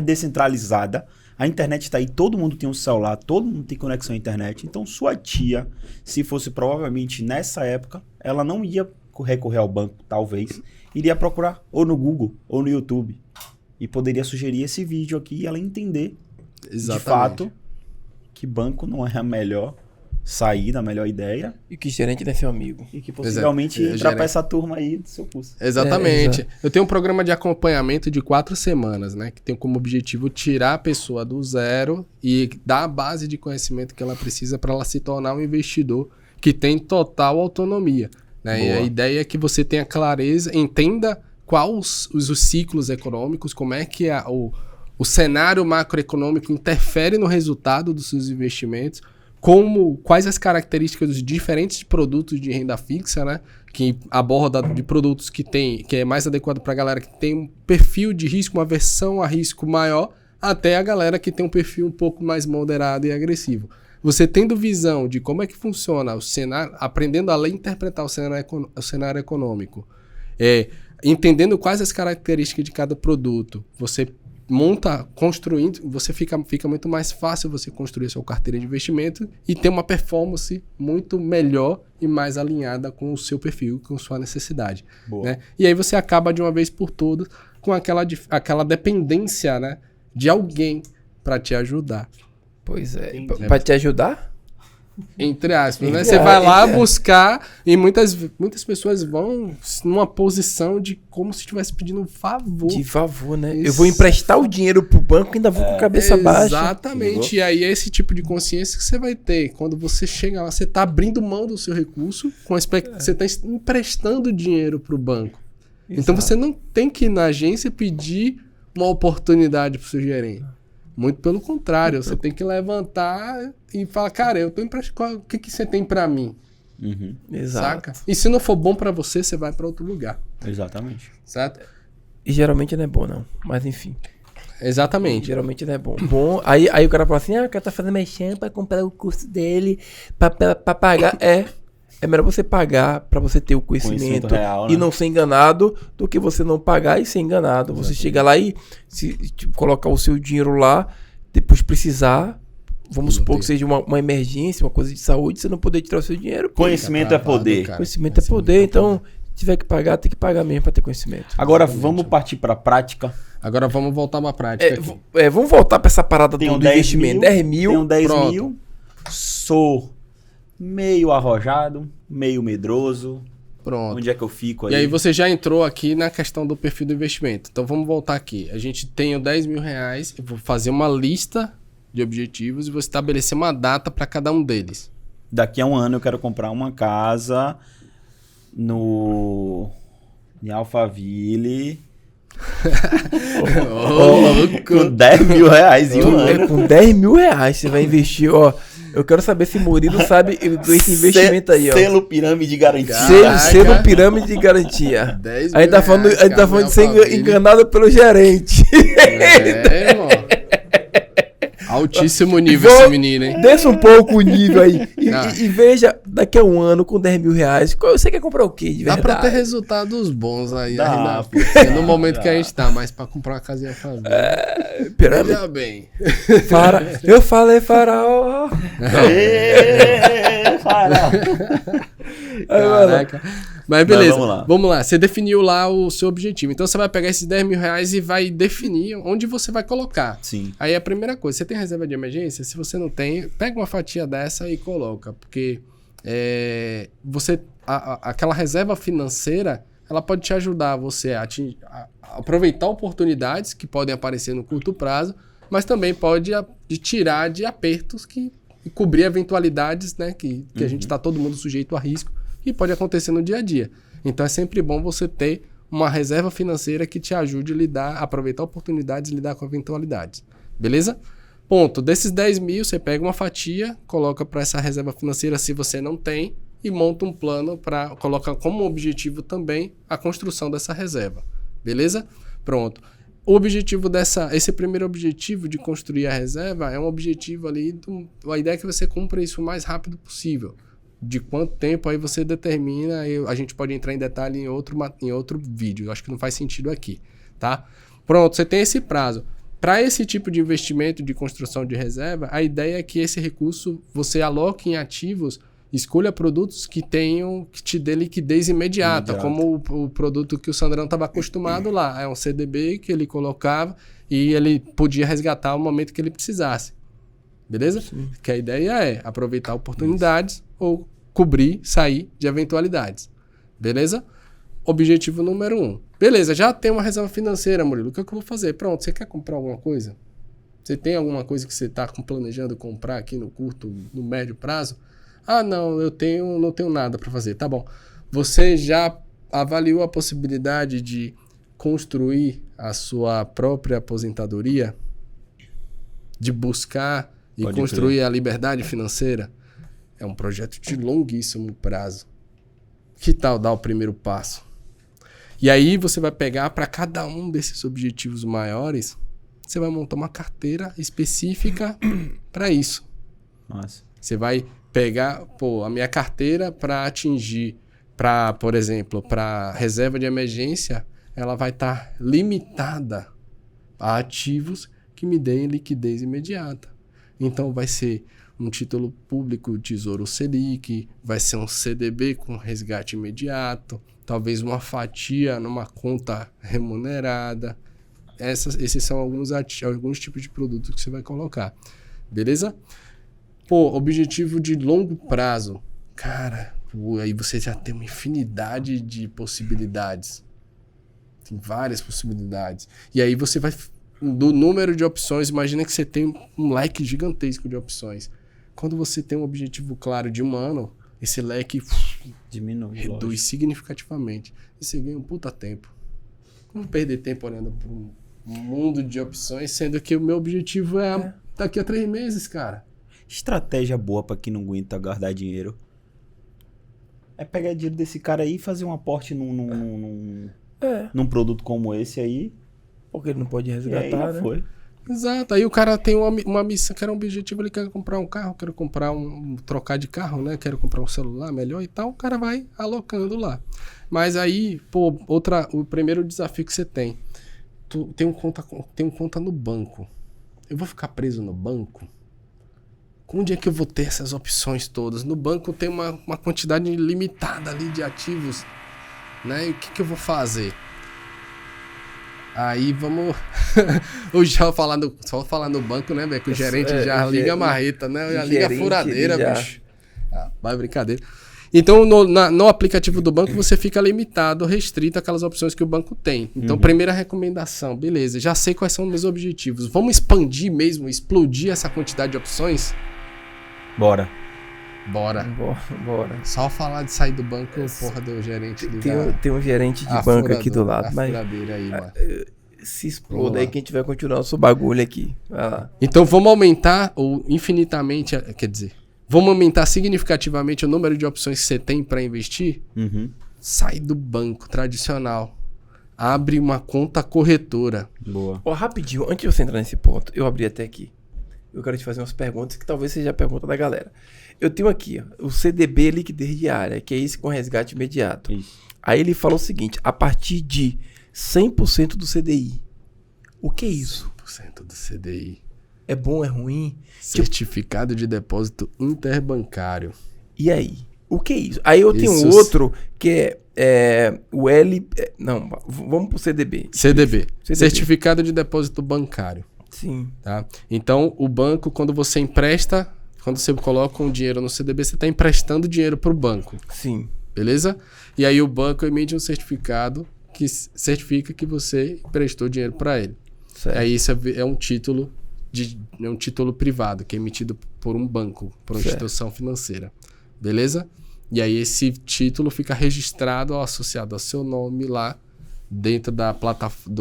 descentralizada A internet tá aí, todo mundo tem um celular, todo mundo tem conexão à internet. Então, sua tia, se fosse provavelmente nessa época, ela não ia recorrer ao banco, talvez. Iria procurar ou no Google ou no YouTube. E poderia sugerir esse vídeo aqui e ela entender, de fato, que banco não é a melhor saída, a melhor ideia. E que gerente é seu amigo. E que possivelmente entrar para essa turma aí do seu curso. Exatamente. Eu tenho um programa de acompanhamento de 4 semanas, né? Que tem como objetivo tirar a pessoa do zero e dar a base de conhecimento que ela precisa para ela se tornar um investidor que tem total autonomia. Né? E a ideia é que você tenha clareza, entenda quais os ciclos econômicos, como é que o cenário macroeconômico interfere no resultado dos seus investimentos, quais as características dos diferentes produtos de renda fixa, né? Que aborda de produtos que é mais adequado para a galera que tem um perfil de risco, uma aversão a risco maior, até a galera que tem um perfil um pouco mais moderado e agressivo. Você tendo visão de como é que funciona o cenário, aprendendo a ler e interpretar o cenário econômico, entendendo quais as características de cada produto, você construindo, você fica muito mais fácil você construir a sua carteira de investimento e ter uma performance muito melhor e mais alinhada com o seu perfil, com sua necessidade. Né? E aí você acaba de uma vez por todas com aquela dependência, né, de alguém para te ajudar. Pois é. Para te ajudar? Entre aspas, né? Você vai lá buscar e muitas pessoas vão numa posição de como se estivesse pedindo um favor. De favor, né? Eu vou emprestar o dinheiro pro banco e ainda vou com a cabeça baixa. Exatamente. E aí é esse tipo de consciência que você vai ter. Quando você chega lá, você tá abrindo mão do seu recurso, você tá emprestando dinheiro pro banco. Exato. Então você não tem que ir na agência pedir uma oportunidade pro seu gerente. Muito pelo contrário, você tem que levantar e falar, cara, eu tô emprestando, o que você tem pra mim? Exato. Saca? E se não for bom pra você, você vai pra outro lugar. Exatamente. Certo? E geralmente não é bom, não. Mas enfim. Exatamente. Geralmente não é bom. Aí o cara fala assim, o cara tá fazendo mexendo pra comprar o curso dele, pra pagar. É melhor você pagar pra você ter o conhecimento real, né? E não ser enganado do que você não pagar e ser enganado. Exatamente. Você chega lá e colocar o seu dinheiro lá, depois precisar, vamos supor que seja uma emergência, uma coisa de saúde, você não poder tirar o seu dinheiro. Conhecimento é poder. Conhecimento é poder, então se tiver que pagar, tem que pagar mesmo pra ter conhecimento. Agora vamos partir pra prática. Agora vamos voltar pra prática aqui. Vamos voltar pra essa parada do investimento. 10 mil. Tenho 10 mil. Sou meio arrojado, meio medroso. Pronto. Onde é que eu fico aí? E aí você já entrou aqui na questão do perfil do investimento. Então vamos voltar aqui. A gente tem 10 mil reais, eu vou fazer uma lista de objetivos e vou estabelecer uma data para cada um deles. Daqui a um ano eu quero comprar uma casa em Alphaville. Com 10 mil reais em um ano. Com 10 mil reais você vai investir, ó. Eu quero saber se Murilo sabe desse investimento aí, ó. Selo pirâmide de garantia. Selo pirâmide de garantia. 10 aí tá falando de ser enganado pelo gerente. Irmão. Altíssimo nível esse menino, hein? Desça um pouco o nível aí. E veja, daqui a um ano, com 10 mil reais, você quer comprar o quê de verdade? Dá pra ter resultados bons aí. No momento que a gente tá, mas pra comprar uma casinha família. Pirâmide. Veja bem. Eu falei faraó. Faraó. Caraca. Mas beleza, Mas vamos lá. Você definiu lá o seu objetivo. Então você vai pegar esses 10 mil reais e vai definir onde você vai colocar. Sim. Aí a primeira coisa, você tem reserva de emergência? Se você não tem, pega uma fatia dessa e coloca. Porque aquela reserva financeira, ela pode te ajudar você a aproveitar oportunidades que podem aparecer no curto prazo, mas também pode te tirar de apertos e cobrir eventualidades, né, que a gente está todo mundo sujeito a risco e pode acontecer no dia a dia. Então é sempre bom você ter uma reserva financeira que te ajude a aproveitar oportunidades e lidar com eventualidades. Beleza? Ponto. Desses 10 mil, você pega uma fatia, coloca para essa reserva financeira se você não tem e monta um plano coloca como objetivo também a construção dessa reserva. Beleza? Pronto. O objetivo esse primeiro objetivo de construir a reserva é um objetivo ali, a ideia é que você cumpra isso o mais rápido possível. De quanto tempo aí você determina, a gente pode entrar em detalhe em outro vídeo, eu acho que não faz sentido aqui, tá? Pronto, você tem esse prazo. para esse tipo de investimento de construção de reserva, a ideia é que esse recurso você aloque em ativos, escolha produtos que te dê liquidez imediata, como o produto que o Sandrão estava acostumado lá. É um CDB que ele colocava e ele podia resgatar o momento que ele precisasse. Beleza? Sim. Que a ideia é aproveitar oportunidades ou cobrir, sair de eventualidades. Beleza? Objetivo número 1. Beleza, já tem uma reserva financeira, Murilo. O que é que eu vou fazer? Pronto, você quer comprar alguma coisa? Você tem alguma coisa que você está planejando comprar aqui no curto, no médio prazo? Ah, não, não tenho nada para fazer. Tá bom. Você já avaliou a possibilidade de construir a sua própria aposentadoria? De buscar e construir a liberdade financeira? É um projeto de longuíssimo prazo. Que tal dar o primeiro passo? E aí você vai pegar para cada um desses objetivos maiores, você vai montar uma carteira específica para isso. Nossa. Você vai pegar, a minha carteira para atingir, por exemplo, para reserva de emergência, ela vai estar limitada a ativos que me deem liquidez imediata. Então vai ser um título público Tesouro Selic, vai ser um CDB com resgate imediato, talvez uma fatia numa conta remunerada. Esses são alguns tipos de produtos que você vai colocar. Beleza? Objetivo de longo prazo. Cara, aí você já tem uma infinidade de possibilidades. Tem várias possibilidades. E aí você vai... Do número de opções, imagina que você tem um leque gigantesco de opções. Quando você tem um objetivo claro de 1 ano, esse leque reduz significativamente. E você ganha um puta tempo. Não perder tempo olhando para um mundo de opções, sendo que o meu objetivo é daqui a 3 meses, cara. Estratégia boa para quem não aguenta guardar dinheiro é pegar dinheiro desse cara aí e fazer um aporte num produto como esse aí. Porque ele não pode resgatar, né? Foi. Exato. Aí o cara tem uma missão, quer um objetivo, ele quer comprar um carro, quer comprar trocar de carro, né? Quer comprar um celular melhor e tal, o cara vai alocando lá. Mas aí, o primeiro desafio que você tem, tu tem um conta no banco. Eu vou ficar preso no banco? Onde é que eu vou ter essas opções todas? No banco tem uma quantidade limitada ali de ativos, né? E o que eu vou fazer? Aí vamos... Só falar no banco, né, velho? Que o gerente já liga a marreta, né? Já liga a furadeira, bicho. Vai brincadeira. Então, no aplicativo do banco, você fica limitado, restrito àquelas opções que o banco tem. Então, primeira recomendação, beleza. Já sei quais são os meus objetivos. Vamos expandir mesmo, explodir essa quantidade de opções? Bora. Só falar de sair do banco, porra, do gerente ligar. Tem um gerente de banco aqui do lado. Mas aí, mano. Se exploda aí que a gente vai continuar o seu bagulho aqui. Vai lá. Então vamos aumentar infinitamente, quer dizer, vamos aumentar significativamente o número de opções que você tem para investir? Sai do banco tradicional. Abre uma conta corretora. Boa. Rapidinho, antes de você entrar nesse ponto, eu abri até aqui. Eu quero te fazer umas perguntas que talvez seja a pergunta da galera. Eu tenho aqui, o CDB liquidez diária, que é esse com resgate imediato. Isso. Aí ele falou o seguinte, a partir de 100% do CDI. O que é isso? 100% do CDI. É bom, é ruim? Certificado de depósito interbancário. E aí? O que é isso? Aí eu tenho outro que é o L... Não, vamos pro CDB. CDB. Certificado de depósito bancário. Sim. Tá? Então, o banco, quando você empresta, quando você coloca um dinheiro no CDB, você está emprestando dinheiro para o banco. Sim. Beleza? E aí o banco emite um certificado que certifica que você emprestou dinheiro para ele. Certo. Aí isso é um título privado, que é emitido por um banco, por uma instituição financeira. Beleza? E aí esse título fica registrado, associado ao seu nome lá, dentro da plataforma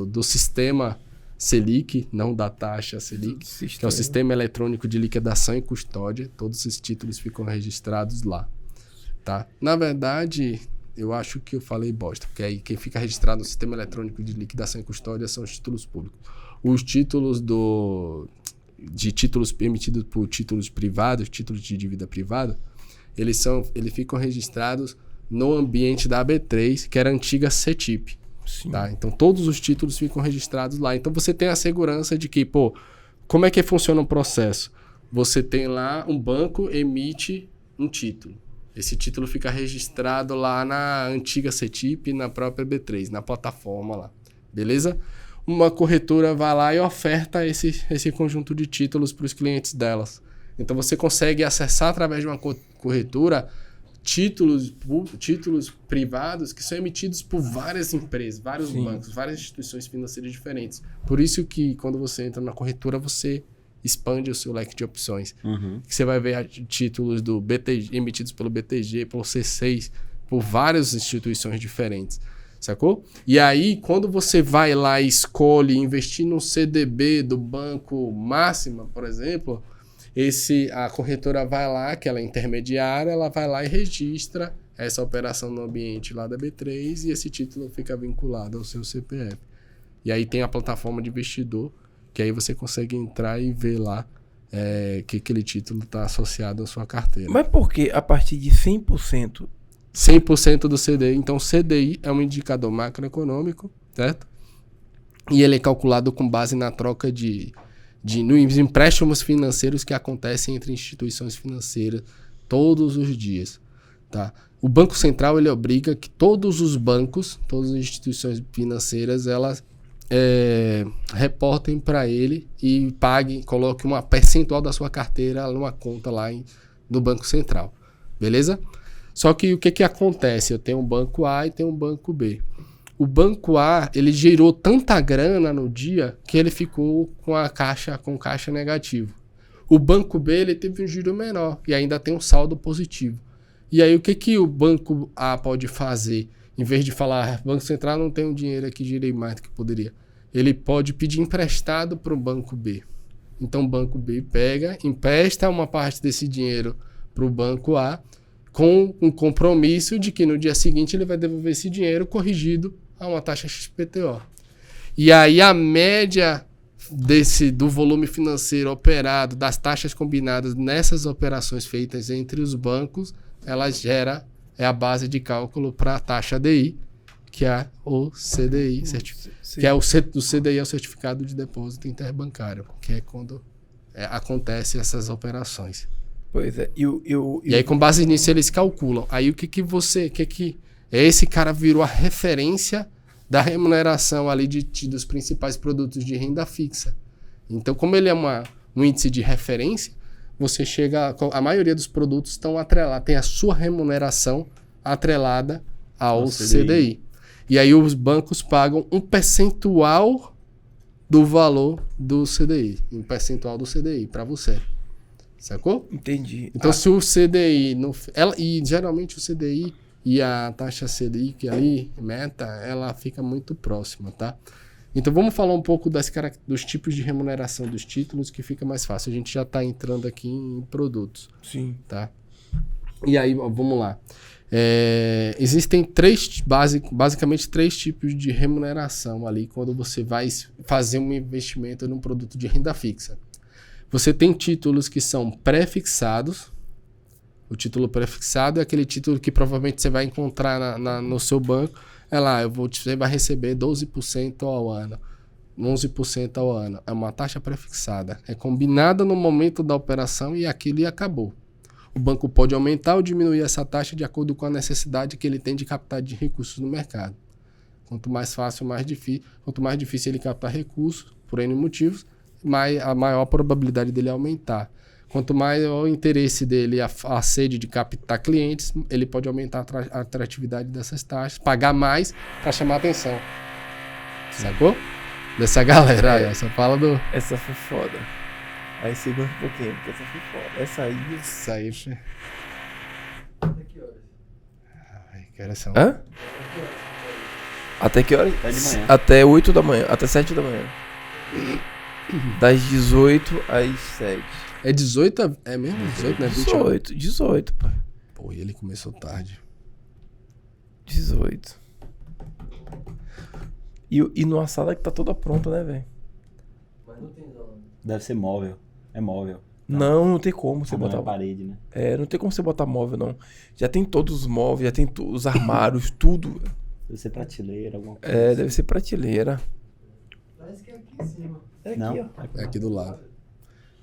do sistema Selic, não da taxa Selic, que é o Sistema Eletrônico de Liquidação e Custódia. Todos esses títulos ficam registrados lá. Tá? Na verdade, eu acho que eu falei bosta, porque aí quem fica registrado no Sistema Eletrônico de Liquidação e Custódia são os títulos públicos. Os títulos de títulos emitidos por títulos privados, títulos de dívida privada, eles ficam registrados no ambiente da AB3, que era a antiga CETIP. Sim. Tá? Então todos os títulos ficam registrados lá. Então você tem a segurança de que, pô, como é que funciona o processo? Você tem lá um banco emite um título. Esse título fica registrado lá na antiga CETIP, na própria B3, na plataforma lá. Beleza? Uma corretora vai lá e oferta esse conjunto de títulos para os clientes delas. Então você consegue acessar através de uma corretora títulos privados que são emitidos por várias empresas, vários bancos, várias instituições financeiras diferentes. Por isso que quando você entra na corretora, você expande o seu leque de opções. Você vai ver títulos do BTG, emitidos pelo BTG, pelo C6, por várias instituições diferentes. Sacou? E aí, quando você vai lá e escolhe investir no CDB do Banco Máxima, por exemplo, a corretora vai lá, que ela é intermediária, ela vai lá e registra essa operação no ambiente lá da B3 e esse título fica vinculado ao seu CPF. E aí tem a plataforma de investidor, que aí você consegue entrar e ver lá que aquele título está associado à sua carteira. Mas por que a partir de 100%? 100% do CDI. Então, CDI é um indicador macroeconômico, certo? E ele é calculado com base na troca nos empréstimos financeiros que acontecem entre instituições financeiras todos os dias, tá? O Banco Central, ele obriga que todos os bancos, todas as instituições financeiras, elas reportem para ele e paguem, coloquem uma percentual da sua carteira numa conta lá no Banco Central, beleza? Só que o que acontece? Eu tenho um banco A e tenho um banco B. O banco A, ele gerou tanta grana no dia que ele ficou com caixa negativo. O banco B, ele teve um giro menor e ainda tem um saldo positivo. E aí o que o banco A pode fazer? Em vez de falar, Banco Central não tem um dinheiro aqui, girei mais do que poderia. Ele pode pedir emprestado para o banco B. Então o banco B empresta uma parte desse dinheiro para o banco A, com um compromisso de que no dia seguinte ele vai devolver esse dinheiro corrigido a uma taxa XPTO. E aí a média do volume financeiro operado, das taxas combinadas nessas operações feitas entre os bancos, ela é a base de cálculo para a taxa DI, que é o CDI, que é o CDI é o Certificado de Depósito Interbancário, que é quando acontecem essas operações. Pois é. E aí, com base nisso, eles calculam. Aí, esse cara virou a referência da remuneração ali dos principais produtos de renda fixa. Então, como ele é um índice de referência, você chega... A maioria dos produtos estão atrelados, tem a sua remuneração atrelada ao CDI. E aí, os bancos pagam um percentual do valor do CDI. Um percentual do CDI para você. Sacou? Entendi. Então, se o CDI... e geralmente o CDI e a taxa CDI, ali, meta, ela fica muito próxima, tá? Então, vamos falar um pouco dos tipos de remuneração dos títulos, que fica mais fácil. A gente já está entrando aqui em produtos. Sim. Tá? E aí, vamos lá. Existem basicamente três tipos de remuneração ali, quando você vai fazer um investimento num produto de renda fixa. Você tem títulos que são pré-fixados. O título pré-fixado é aquele título que provavelmente você vai encontrar no seu banco. Você vai receber 12% ao ano, 11% ao ano. É uma taxa pré-fixada. É combinada no momento da operação e aquilo acabou. O banco pode aumentar ou diminuir essa taxa de acordo com a necessidade que ele tem de captar de recursos no mercado. Quanto mais fácil, mais difícil. Quanto mais difícil ele captar recursos, por N motivos, a maior probabilidade dele aumentar. Quanto maior o interesse dele, a sede de captar clientes, ele pode aumentar a atratividade dessas taxas, pagar mais para chamar atenção. Sacou? Dessa galera aí, essa fala do... Essa foi foda. Aí segura um pouquinho, porque essa foi foda. Essa aí foi... Até que horas? Ai, que horas são? Hã? Até que horas? Até de manhã. Até 8 da manhã, até 7 da manhã. Das 18 às 7. É 18? É mesmo? 18, né? 18, pai. Pô, e ele começou tarde. 18. E numa sala que tá toda pronta, né, velho? Mas não tem não. Deve ser móvel. É móvel. Não tem como você Não botar... é parede, né? não tem como você botar móvel, não. Já tem todos os móveis, já tem os armários, tudo. Deve ser prateleira, alguma coisa. É, deve ser prateleira. Parece que é aqui em cima. É aqui, Não? ó. É aqui do lado.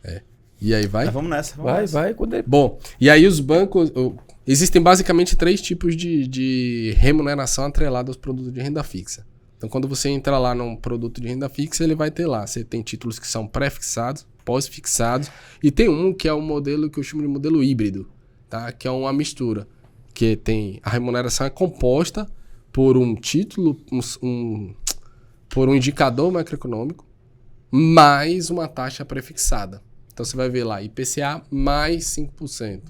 É. E aí vai? Mas vamos nessa. Vamos Vai, nessa. vai. Quando é... Bom, e aí os bancos... Existem basicamente 3 tipos de remuneração atrelada aos produtos de renda fixa. Então, quando você entra lá num produto de renda fixa, ele vai ter lá. Você tem títulos que são pré-fixados, pós-fixados, e tem um que é um modelo que eu chamo de modelo híbrido, tá? Que é uma mistura. Que tem... A remuneração é composta por um título, por um indicador macroeconômico, mais uma taxa prefixada. Então, você vai ver lá, IPCA mais 5%,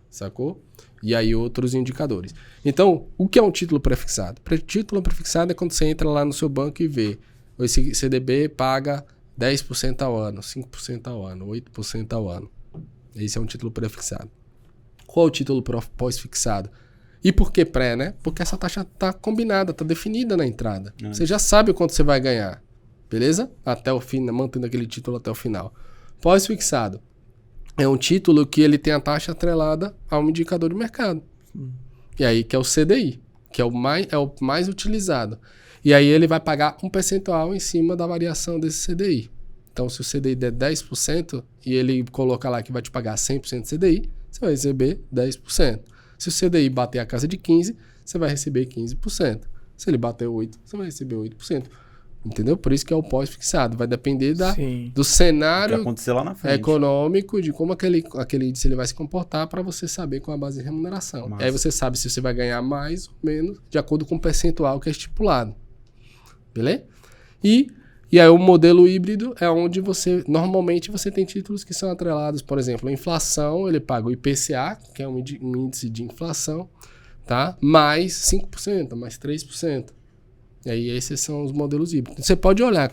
sacou? E aí outros indicadores. Então, o que é um título prefixado? Título prefixado é quando você entra lá no seu banco e vê esse CDB paga 10% ao ano, 5% ao ano, 8% ao ano. Esse é um título prefixado. Qual é o título pós-fixado? E por que pré, né? Porque essa taxa está combinada, está definida na entrada. Você já sabe o quanto você vai ganhar, beleza? Até o fim, mantendo aquele título até o final. Pós-fixado é um título que ele tem a taxa atrelada a um indicador de mercado. E aí que é o CDI, que é o mais utilizado. E aí ele vai pagar um percentual em cima da variação desse CDI. Então, se o CDI der 10% e ele coloca lá que vai te pagar 100% de CDI, você vai receber 10%. Se o CDI bater a casa de 15%, você vai receber 15%. Se ele bater 8%, você vai receber 8%. Entendeu? Por isso que é o pós-fixado. Vai depender do O que cenário acontecer lá na frente. econômico, de como aquele índice ele vai se comportar para você saber qual é a base de remuneração. Massa. E aí você sabe se você vai ganhar mais ou menos de acordo com o percentual que é estipulado. Beleza? E aí o modelo híbrido é onde normalmente você tem títulos que são atrelados, por exemplo, a inflação, ele paga o IPCA, que é um índice de inflação, tá? Mais 5%, mais 3%. E aí esses são os modelos híbridos. Você pode olhar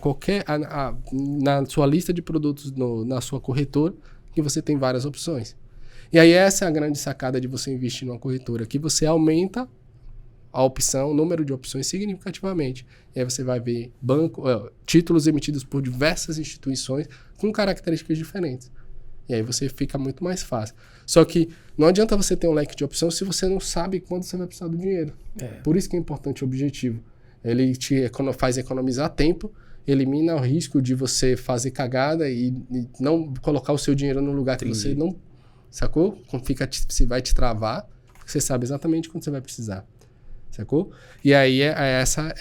na sua lista de produtos na sua corretora, que você tem várias opções. E aí essa é a grande sacada de você investir numa corretora, que você aumenta a opção, o número de opções significativamente. E aí você vai ver títulos emitidos por diversas instituições com características diferentes. E aí você fica muito mais fácil. Só que não adianta você ter um leque de opções se você não sabe quando você vai precisar do dinheiro. Por isso que é importante o objetivo. Ele te faz economizar tempo, elimina o risco de você fazer cagada e não colocar o seu dinheiro no lugar que você não... Sacou? Se vai te travar, você sabe exatamente quando você vai precisar. Sacou? E aí essa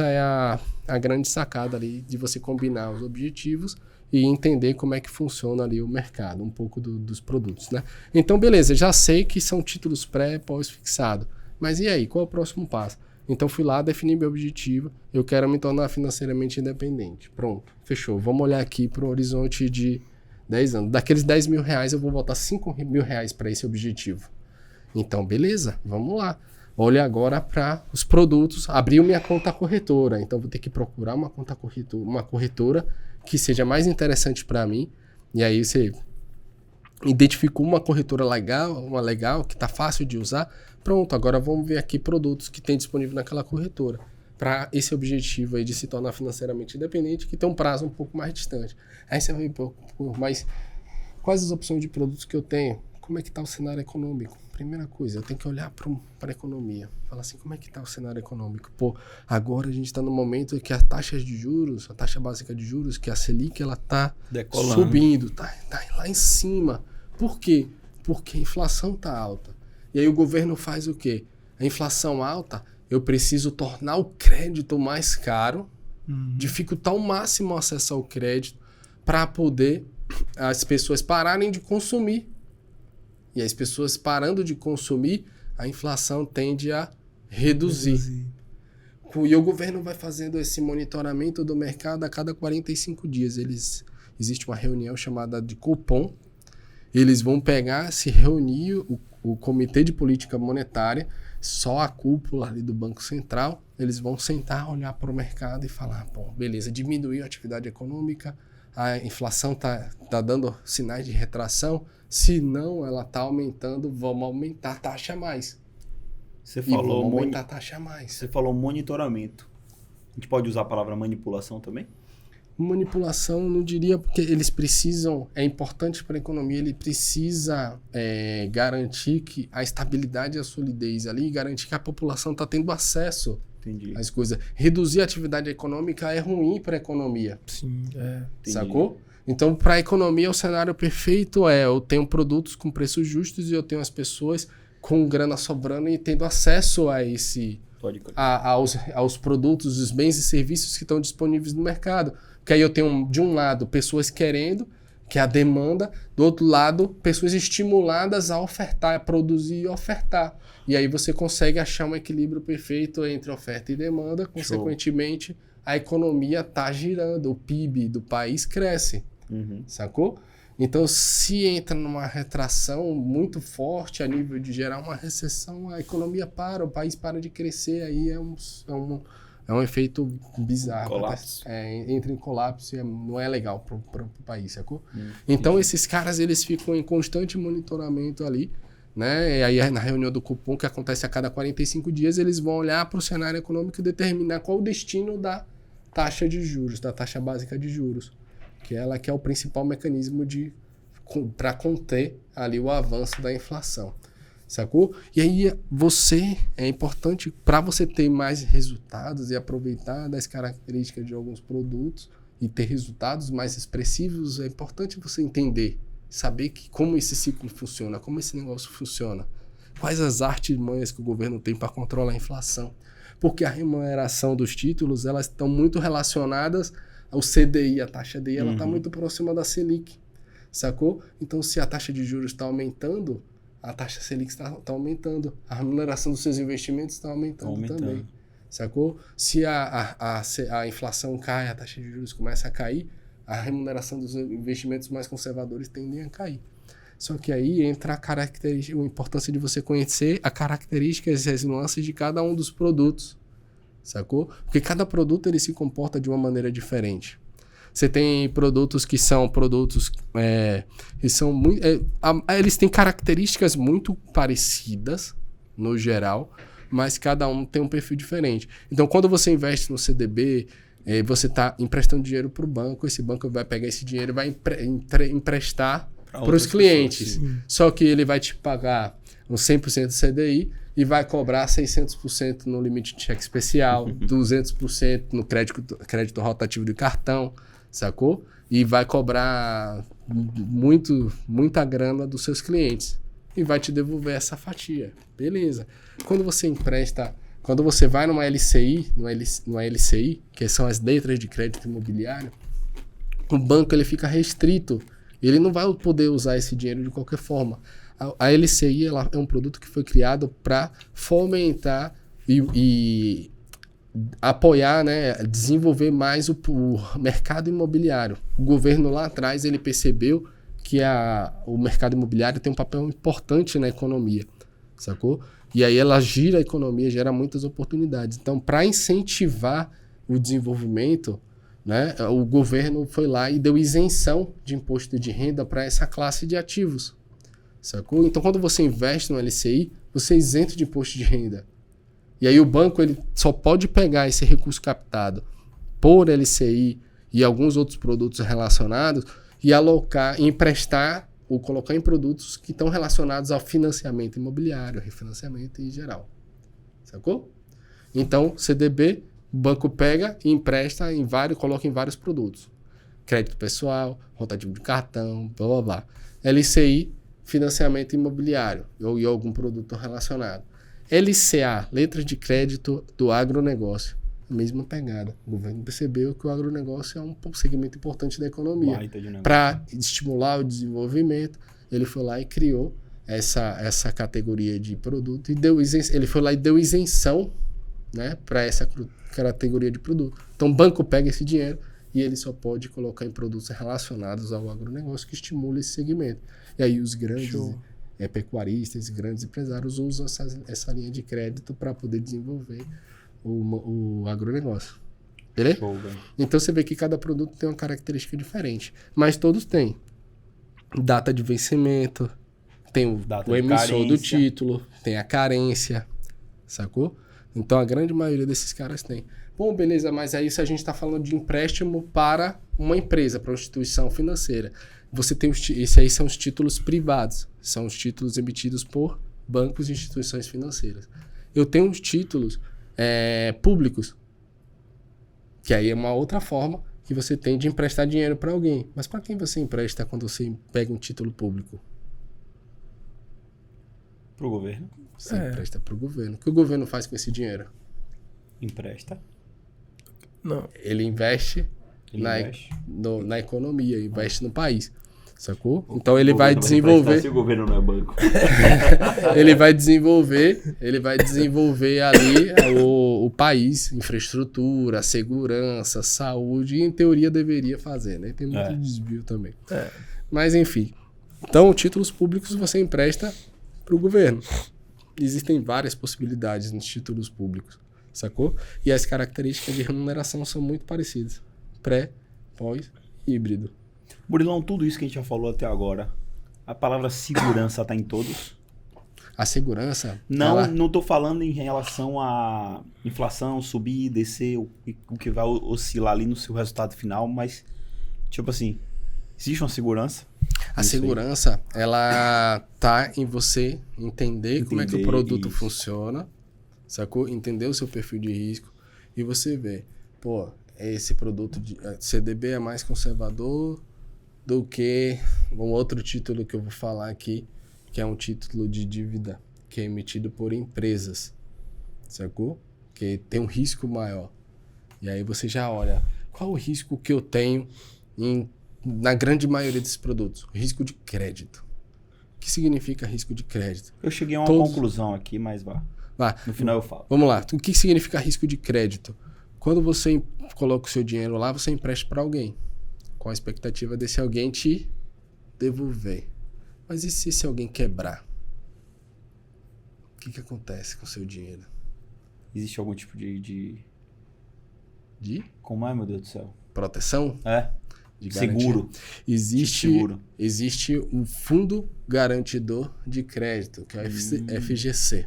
é a grande sacada ali de você combinar os objetivos e entender como é que funciona ali o mercado, um pouco dos produtos, né? Então, beleza, já sei que são títulos pré e pós-fixado. Mas e aí, qual é o próximo passo? Então, fui lá, defini meu objetivo, eu quero me tornar financeiramente independente. Pronto, fechou. Vamos olhar aqui para um horizonte de 10 anos. Daqueles 10 mil reais, eu vou botar 5 mil reais para esse objetivo. Então, beleza, vamos lá. Olha agora para os produtos. Abriu minha conta corretora. Então, vou ter que procurar uma corretora que seja mais interessante para mim. E aí, você identificou uma corretora legal, que está fácil de usar. Pronto, agora vamos ver aqui produtos que tem disponível naquela corretora. Para esse objetivo aí de se tornar financeiramente independente, que tem um prazo um pouco mais distante. Aí você vai ver, mas quais as opções de produtos que eu tenho? Como é que está o cenário econômico? Primeira coisa, eu tenho que olhar para a economia. Falar assim, como é que está o cenário econômico? Pô, agora a gente está no momento que a taxa de juros, a taxa básica de juros, que a Selic, ela está subindo, tá lá em cima. Por quê? Porque a inflação está alta. E aí o governo faz o quê? A inflação alta, eu preciso tornar o crédito mais caro, dificultar ao máximo o acesso ao crédito para poder as pessoas pararem de consumir. E as pessoas parando de consumir, a inflação tende a reduzir. E o governo vai fazendo esse monitoramento do mercado a cada 45 dias. Existe uma reunião chamada de Copom. Eles vão se reunir, o Comitê de Política Monetária, só a cúpula ali do Banco Central, eles vão sentar, olhar para o mercado e falar, bom, beleza, diminuiu a atividade econômica, a inflação tá dando sinais de retração, se não ela está aumentando, vamos aumentar a taxa a mais. Você falou aumentar a taxa a mais. Você falou monitoramento. A gente pode usar a palavra manipulação também? Manipulação, não diria, porque eles precisam, é importante para a economia, ele precisa garantir que a estabilidade e a solidez ali, garantir que a população está tendo acesso Entendi. as coisas. Reduzir a atividade econômica é ruim para a economia. Sim, é. Entendi. Sacou? Então, para a economia, o cenário perfeito é eu tenho produtos com preços justos e eu tenho as pessoas com grana sobrando e tendo acesso a Pode crer. aos produtos, os bens e serviços que estão disponíveis no mercado. Porque aí eu tenho, de um lado, pessoas querendo, que é a demanda, do outro lado, pessoas estimuladas a ofertar, a produzir e ofertar. E aí você consegue achar um equilíbrio perfeito entre oferta e demanda, consequentemente, a economia está girando, o PIB do país cresce. Uhum. Sacou? Então, se entra numa retração muito forte a nível de gerar uma recessão, a economia para, o país para de crescer, aí é um efeito bizarro. Colapso. Entra em colapso e não é legal para o país, sacou? Então, esses caras, eles ficam em constante monitoramento ali, né? E aí, na reunião do Copom, que acontece a cada 45 dias, eles vão olhar para o cenário econômico e determinar qual o destino da taxa de juros, da taxa básica de juros. Que ela que é o principal mecanismo para conter ali o avanço da inflação, sacou? E aí é importante, para você ter mais resultados e aproveitar das características de alguns produtos e ter resultados mais expressivos, é importante você entender, saber como esse ciclo funciona, como esse negócio funciona, quais as artimanhas que o governo tem para controlar a inflação, porque a remuneração dos títulos, elas estão muito relacionadas o CDI, a taxa DI, ela está muito próxima da Selic, sacou? Então, se a taxa de juros está aumentando, a taxa Selic está aumentando. A remuneração dos seus investimentos está aumentando também, sacou? Se a inflação cai, a taxa de juros começa a cair, a remuneração dos investimentos mais conservadores tendem a cair. Só que aí entra a importância de você conhecer as características e as nuances de cada um dos produtos. Sacou? Porque cada produto ele se comporta de uma maneira diferente. Você tem produtos que são produtos que são muito, eles têm características muito parecidas no geral, mas cada um tem um perfil diferente. Então, quando você investe no CDB, você está emprestando dinheiro para o banco, esse banco vai pegar esse dinheiro e vai emprestar para os clientes. Pessoas, só que ele vai te pagar uns 100% do CDI e vai cobrar 600% no limite de cheque especial, 200% no crédito rotativo de cartão, sacou? E vai cobrar muita grana dos seus clientes e vai te devolver essa fatia. Beleza. Quando você vai numa LCI, que são as letras de crédito imobiliário, o banco ele fica restrito. Ele não vai poder usar esse dinheiro de qualquer forma. A LCI ela é um produto que foi criado para fomentar e apoiar, né, desenvolver mais o mercado imobiliário. O governo lá atrás ele percebeu que o mercado imobiliário tem um papel importante na economia, sacou? E aí ela gira a economia, gera muitas oportunidades. Então, para incentivar o desenvolvimento, né, o governo foi lá e deu isenção de imposto de renda para essa classe de ativos. Sacou? Então, quando você investe no LCI, você é isento de imposto de renda. E aí o banco ele só pode pegar esse recurso captado por LCI e alguns outros produtos relacionados e alocar, emprestar ou colocar em produtos que estão relacionados ao financiamento imobiliário, refinanciamento em geral. Sacou? Então, CDB, o banco pega e empresta coloca em vários produtos. Crédito pessoal, rotativo de cartão, blá blá blá. LCI, financiamento imobiliário ou algum produto relacionado. LCA, letras de crédito do agronegócio. Mesma pegada. O governo percebeu que o agronegócio é um segmento importante da economia. Para estimular o desenvolvimento, ele foi lá e criou essa categoria de produto e ele foi lá e deu isenção, né, para essa categoria de produto. Então o banco pega esse dinheiro e ele só pode colocar em produtos relacionados ao agronegócio que estimula esse segmento. E aí os grandes pecuaristas, grandes empresários usam essa linha de crédito para poder desenvolver o agronegócio. Beleza? Show, então você vê que cada produto tem uma característica diferente, mas todos têm data de vencimento, tem o emissor do título, tem a carência, sacou? Então a grande maioria desses caras tem. Bom, beleza, mas aí se a gente está falando de empréstimo para uma empresa, para uma instituição financeira, você tem esses aí são os títulos privados, são os títulos emitidos por bancos e instituições financeiras. Eu tenho os títulos públicos. Que aí é uma outra forma que você tem de emprestar dinheiro para alguém. Mas para quem você empresta quando você pega um título público? Pro governo. Você empresta para o governo. O que o governo faz com esse dinheiro? Empresta. Não. Ele investe, Ele investe. na economia, investe no país. Sacou? Então ele vai Se desenvolver. o governo não é banco. Ele vai desenvolver ali o país, infraestrutura, segurança, saúde, e em teoria deveria fazer, né? Tem muito desvio também. Mas enfim. Então, títulos públicos você empresta para o governo. Existem várias possibilidades nos títulos públicos, sacou? E as características de remuneração são muito parecidas. Pré, pós, híbrido. Murilão, tudo isso que a gente já falou até agora, a palavra segurança tá em todos? A segurança... Não tô falando em relação à inflação, subir, descer, o que vai oscilar ali no seu resultado final, mas, tipo assim, existe uma segurança? A segurança, ela tá em você entender como é que o produto isso. funciona, sacou? Entender o seu perfil de risco e você ver, pô, esse produto de CDB é mais conservador do que um outro título que eu vou falar aqui, que é um título de dívida que é emitido por empresas, sacou? Que tem um risco maior. E aí você já olha, qual o risco que eu tenho na grande maioria desses produtos? O risco de crédito. O que significa risco de crédito? Eu cheguei a uma conclusão aqui, mas vá. No final eu falo. Vamos lá. O que significa risco de crédito? Quando você coloca o seu dinheiro lá, você empresta para alguém, com a expectativa desse alguém te devolver. Mas e se esse alguém quebrar? O que acontece com o seu dinheiro? Existe algum tipo de... Como é, meu Deus do céu? Proteção? De seguro. Existe um fundo garantidor de crédito, que é o FGC.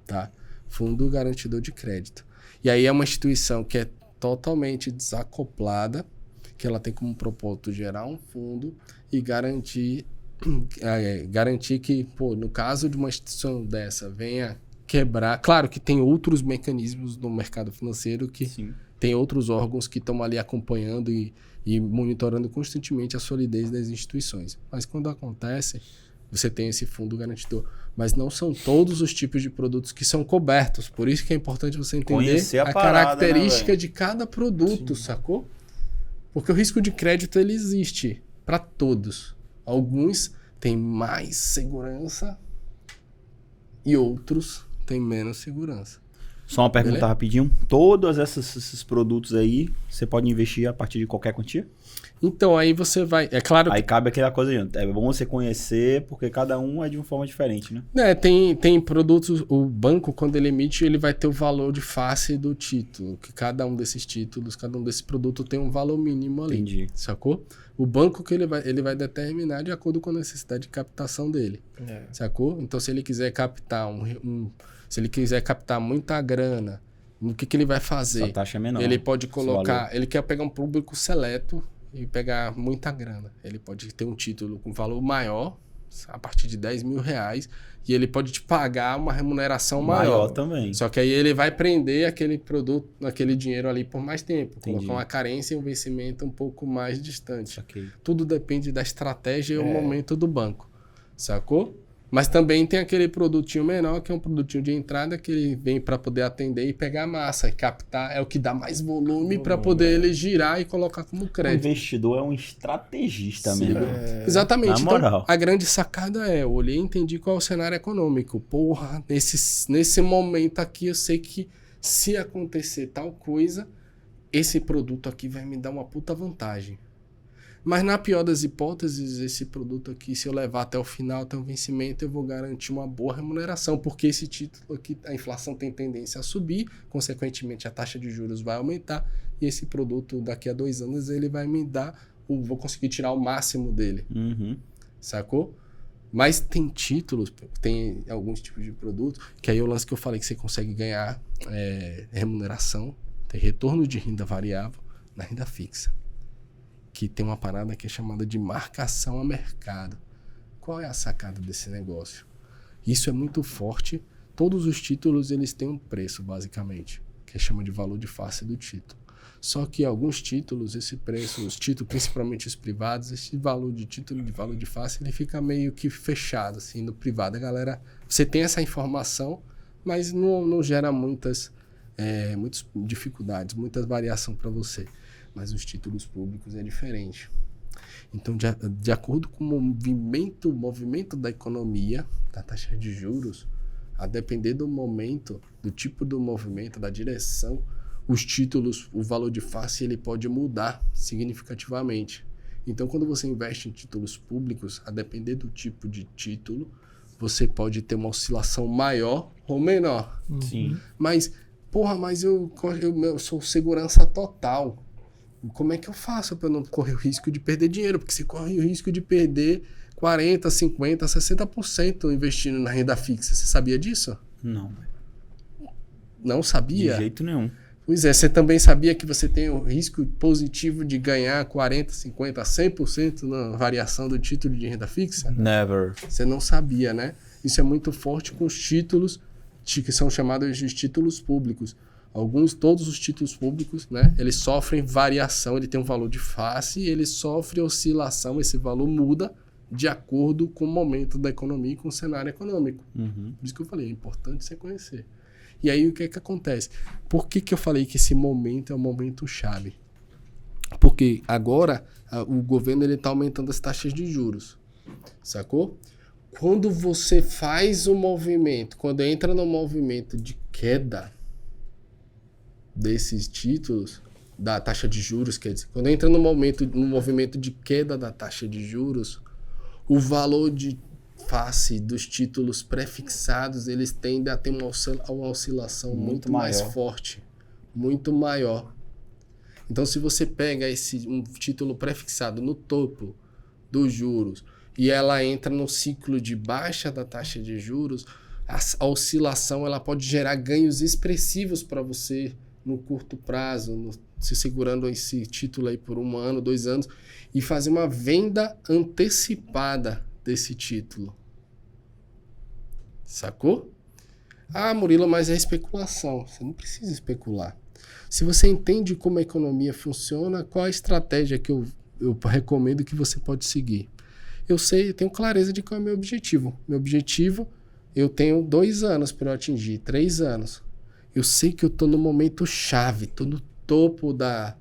Tá? Fundo garantidor de crédito. E aí é uma instituição que é totalmente desacoplada, que ela tem como propósito gerar um fundo e garantir que, pô, no caso de uma instituição dessa venha quebrar... Claro que tem outros mecanismos no mercado financeiro que tem outros órgãos que estão ali acompanhando e monitorando constantemente a solidez das instituições. Mas quando acontece, você tem esse fundo garantidor. Mas não são todos os tipos de produtos que são cobertos. Por isso que é importante você entender conhecer a parada, característica de cada produto, sacou? Porque o risco de crédito ele existe para todos. Alguns têm mais segurança e outros têm menos segurança. Só uma pergunta rapidinho. Todos esses produtos aí, você pode investir a partir de qualquer quantia? Então, aí você vai... É claro aí cabe aquela coisa, é bom você conhecer, porque cada um é de uma forma diferente, né? Tem produtos... O banco, quando ele emite, ele vai ter o valor de face do título. Que cada um desses títulos, cada um desses produtos tem um valor mínimo ali. Entendi. Sacou? O banco que ele vai determinar de acordo com a necessidade de captação dele. Sacou? Então, se ele quiser captar se ele quiser captar muita grana, o que ele vai fazer? Essa taxa é menor. Ele pode colocar... Ele quer pegar um público seleto e pegar muita grana. Ele pode ter um título com valor maior, a partir de R$10.000, e ele pode te pagar uma remuneração maior também. Só que aí ele vai prender aquele produto, aquele dinheiro ali por mais tempo. Entendi. Colocar uma carência e um vencimento um pouco mais distante. Okay. Tudo depende da estratégia e o momento do banco. Sacou? Mas também tem aquele produtinho menor, que é um produtinho de entrada, que ele vem para poder atender e pegar massa e captar. É o que dá mais volume para poder ele girar e colocar como crédito. O investidor é um estrategista mesmo. Exatamente. Na moral. Então, a grande sacada eu olhei e entendi qual é o cenário econômico. Porra, nesse momento aqui eu sei que se acontecer tal coisa, esse produto aqui vai me dar uma puta vantagem. Mas na pior das hipóteses, esse produto aqui, se eu levar até o final, até o vencimento, eu vou garantir uma boa remuneração, porque esse título aqui, a inflação tem tendência a subir, consequentemente a taxa de juros vai aumentar, e esse produto daqui a 2 anos ele vai me dar, vou conseguir tirar o máximo dele, sacou? Mas tem títulos, tem alguns tipos de produtos, que aí é o lance que eu falei que você consegue ganhar remuneração, tem retorno de renda variável na renda fixa. Que tem uma parada que é chamada de marcação a mercado. Qual é a sacada desse negócio? Isso é muito forte. todos os títulos eles têm um preço, basicamente, que chama de valor de face do título. Só que alguns títulos, esse preço, os títulos, principalmente os privados, esse valor de título, de valor de face, ele fica meio que fechado, assim, no privado. A galera, você tem essa informação, mas não gera muitas dificuldades, muita variação para você. Mas os títulos públicos é diferente. Então, de acordo com o movimento da economia, da taxa de juros, a depender do momento, do tipo do movimento, da direção, os títulos, o valor de face, ele pode mudar significativamente. Então, quando você investe em títulos públicos, a depender do tipo de título, você pode ter uma oscilação maior ou menor. Sim. Mas eu sou segurança total. Como é que eu faço para não correr o risco de perder dinheiro? Porque você corre o risco de perder 40%, 50%, 60% investindo na renda fixa. Você sabia disso? Não. Não sabia? De jeito nenhum. Pois é, você também sabia que você tem o risco positivo de ganhar 40%, 50%, 100% na variação do título de renda fixa? Never. Você não sabia, né? Isso é muito forte com os títulos que são chamados de títulos públicos. Todos os títulos públicos, né? Eles sofrem variação, ele tem um valor de face e ele sofre oscilação, esse valor muda de acordo com o momento da economia e com o cenário econômico. Uhum. Por isso que eu falei, é importante você conhecer. E aí o que é que acontece? Por que eu falei que esse momento é um momento chave? Porque agora o governo está aumentando as taxas de juros, sacou? Quando você faz o movimento, quando entra no movimento de queda desses títulos, da taxa de juros, quer dizer, quando entra no movimento de queda da taxa de juros, o valor de face dos títulos prefixados, eles tendem a ter uma oscilação muito mais forte, muito maior. Então, se você pega um título prefixado no topo dos juros e ela entra no ciclo de baixa da taxa de juros, a oscilação ela pode gerar ganhos expressivos para você no curto prazo, se segurando esse título aí por 1 ano, 2 anos, e fazer uma venda antecipada desse título. Sacou? Ah, Murilo, mas é especulação. Você não precisa especular. Se você entende como a economia funciona, qual a estratégia que eu recomendo que você pode seguir? Eu tenho clareza de qual é o meu objetivo. Meu objetivo, eu tenho 2 anos para eu atingir, 3 anos. Eu sei que eu estou no momento chave, estou no topo da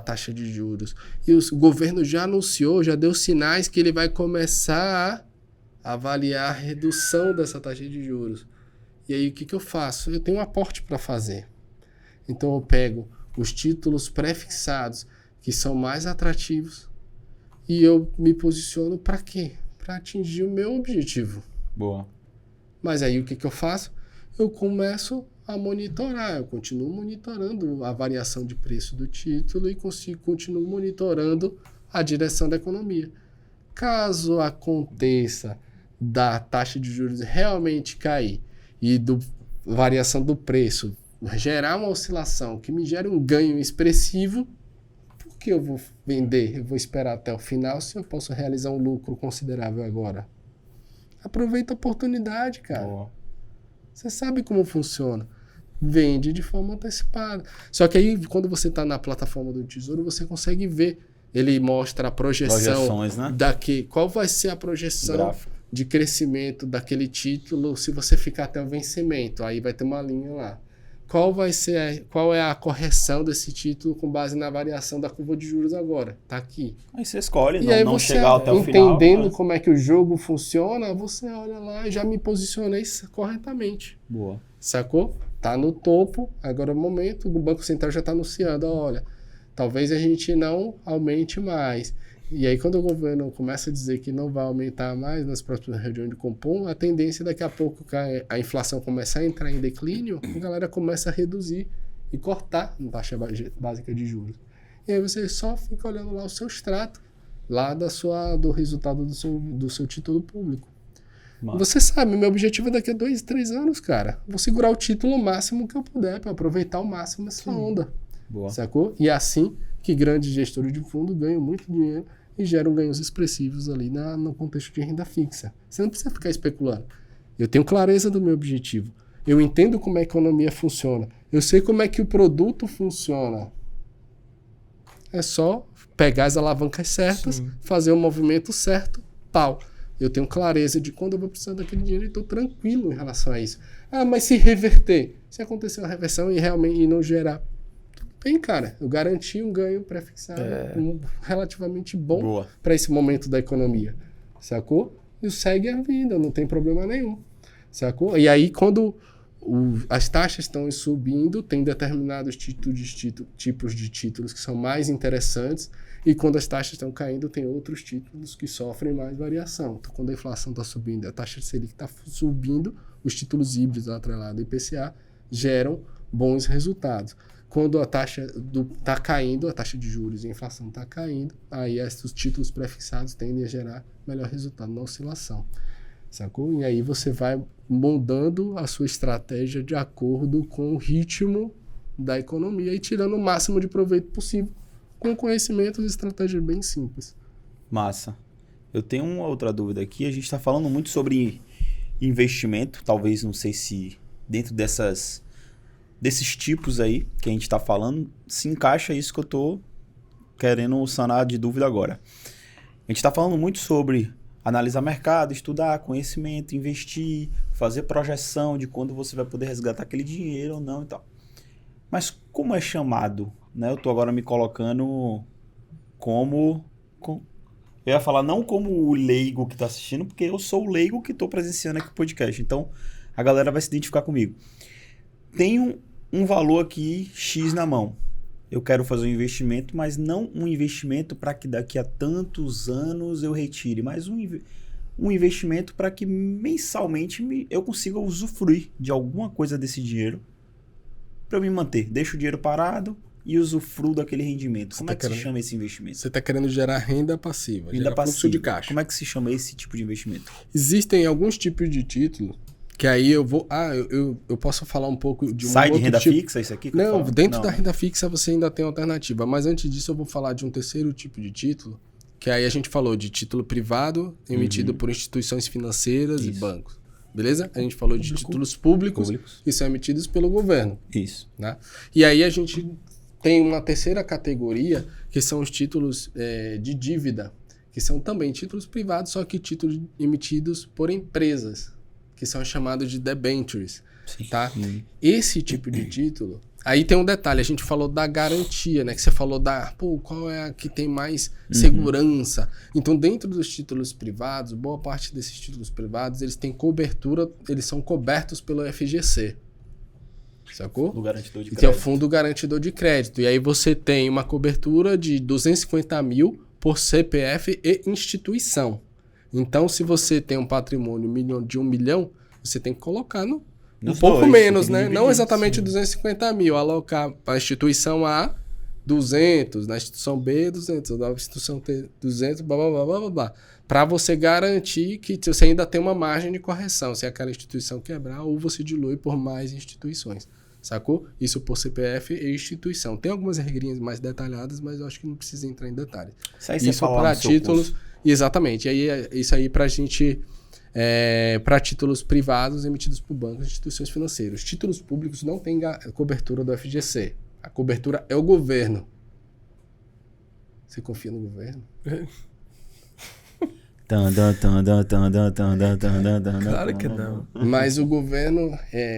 taxa de juros. E o governo já anunciou, já deu sinais que ele vai começar a avaliar a redução dessa taxa de juros. E aí o que eu faço? Eu tenho um aporte para fazer. Então eu pego os títulos prefixados, que são mais atrativos, e eu me posiciono para quê? Para atingir o meu objetivo. Boa. Mas aí o que eu faço? Eu começo a monitorar, eu continuo monitorando a variação de preço do título e continuo monitorando a direção da economia. Caso aconteça da taxa de juros realmente cair e variação do preço gerar uma oscilação que me gere um ganho expressivo, por que eu vou vender? Eu vou esperar até o final se eu posso realizar um lucro considerável agora. Aproveita a oportunidade, cara. Boa. Você sabe como funciona. Vende de forma antecipada. Só que aí, quando você está na plataforma do Tesouro, você consegue ver. Ele mostra a projeção, né? Qual vai ser a projeção Gráfico de crescimento daquele título se você ficar até o vencimento. Aí vai ter uma linha lá. Qual é a correção desse título com base na variação da curva de juros agora? Tá aqui. Aí você escolhe, E aí não você, chegar até o final. entendendo como é que o jogo funciona, você olha lá e já me posicionei corretamente. Boa. Sacou? Tá no topo, agora é o momento, o Banco Central já está anunciando, olha, talvez a gente não aumente mais. E aí quando o governo começa a dizer que não vai aumentar mais nas próximas reuniões de Copom, a tendência daqui a pouco que a inflação começar a entrar em declínio, a galera começa a reduzir e cortar a taxa básica de juros. E aí você só fica olhando lá o seu extrato, lá do resultado do seu título público. Mano. Você sabe, meu objetivo é daqui a 2, 3 anos, cara. Vou segurar o título o máximo que eu puder para aproveitar ao máximo essa onda. Boa. Sacou? E é assim que grandes gestores de fundo ganham muito dinheiro e geram ganhos expressivos ali no contexto de renda fixa. Você não precisa ficar especulando. Eu tenho clareza do meu objetivo. Eu entendo como a economia funciona. Eu sei como é que o produto funciona. É só pegar as alavancas certas, fazer o movimento certo, pau. Eu tenho clareza de quando eu vou precisar daquele dinheiro e estou tranquilo em relação a isso. Ah, mas se reverter, se acontecer uma reversão e realmente não gerar, tudo bem, cara. Eu garanti um ganho pré-fixado relativamente bom para esse momento da economia, sacou? E segue a vida, não tem problema nenhum, sacou? E aí quando as taxas estão subindo, tem determinados tipos de títulos que são mais interessantes, e quando as taxas estão caindo, tem outros títulos que sofrem mais variação. Então, quando a inflação está subindo, a taxa de Selic está subindo, os títulos híbridos atrelados ao IPCA geram bons resultados. Quando a taxa está caindo, a taxa de juros e a inflação está caindo, aí os títulos pré-fixados tendem a gerar melhor resultado na oscilação. Sacou? E aí você vai moldando a sua estratégia de acordo com o ritmo da economia e tirando o máximo de proveito possível com conhecimentos e estratégias bem simples. Massa. Eu tenho uma outra dúvida aqui. A gente está falando muito sobre investimento. Talvez, não sei se dentro desses tipos aí que a gente está falando, se encaixa isso que eu estou querendo sanar de dúvida agora. A gente está falando muito sobre analisar mercado, estudar conhecimento, investir, fazer projeção de quando você vai poder resgatar aquele dinheiro ou não e tal. Mas como é chamado? Né? Eu estou agora me colocando como... Eu ia falar não como o leigo que está assistindo, porque eu sou o leigo que estou presenciando aqui o podcast. Então, a galera vai se identificar comigo. Tenho um valor aqui, X na mão. Eu quero fazer um investimento, mas não um investimento para que daqui a tantos anos eu retire, mas um investimento para que mensalmente eu consiga usufruir de alguma coisa desse dinheiro para eu me manter. Deixo o dinheiro parado e usufruo daquele rendimento. Como é que se chama esse investimento? Você está querendo gerar renda passiva. Renda passiva. Fluxo de caixa. Como é que se chama esse tipo de investimento? Existem alguns tipos de título que aí eu vou... eu posso falar um pouco de um Sai outro de renda tipo... fixa isso aqui? Não, dentro da renda fixa você ainda tem alternativa. Mas antes disso eu vou falar de um terceiro tipo de título, que aí a gente falou de título privado emitido por instituições financeiras e bancos. Beleza? A gente falou de títulos públicos que são emitidos pelo governo. Isso. Né? E aí a gente tem uma terceira categoria, que são os títulos de dívida, que são também títulos privados, só que títulos emitidos por empresas, que são chamados de debentures. Tá? Esse tipo de título... Aí tem um detalhe, a gente falou da garantia, né? Que você falou qual é a que tem mais segurança. Então, dentro dos títulos privados, boa parte desses títulos privados, eles têm cobertura, eles são cobertos pelo FGC. Sacou? Do garantidor de crédito. Que é o Fundo Garantidor de Crédito. E aí você tem uma cobertura de 250 mil por CPF e instituição. Então, se você tem um patrimônio de 1 milhão, você tem que colocar um pouco menos, né? Não exatamente 250 mil. Alocar para a instituição A, 200, na instituição B, 200, na instituição T, 200, blá, blá, blá, blá, blá. Para você garantir que você ainda tem uma margem de correção. Se aquela instituição quebrar, ou você dilui por mais instituições. Sacou? Isso por CPF e instituição. Tem algumas regrinhas mais detalhadas, mas eu acho que não precisa entrar em detalhes. Isso para títulos... Exatamente. E aí, isso aí para a gente... para títulos privados emitidos por bancos e instituições financeiras. Os títulos públicos não têm cobertura do FGC. A cobertura é o governo. Você confia no governo? Claro que não. Mas o governo,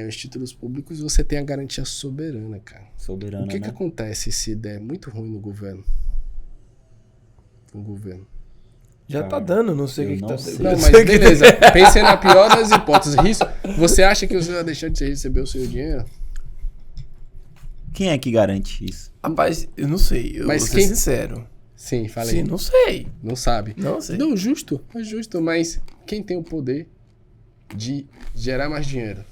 os títulos públicos, você tem a garantia soberana, cara. Soberana, O que né? acontece se der muito ruim no governo? O governo. Já tá dando, não sei o que tá dando. Não, mas beleza. Pensei na pior das hipóteses. Você acha que você vai deixar de receber o seu dinheiro? Quem é que garante isso? Rapaz, eu não sei. Eu vou ser sincero. Sim, falei. Sim, não sei. Não sabe. Não sei. Não, justo. É justo, mas quem tem o poder de gerar mais dinheiro?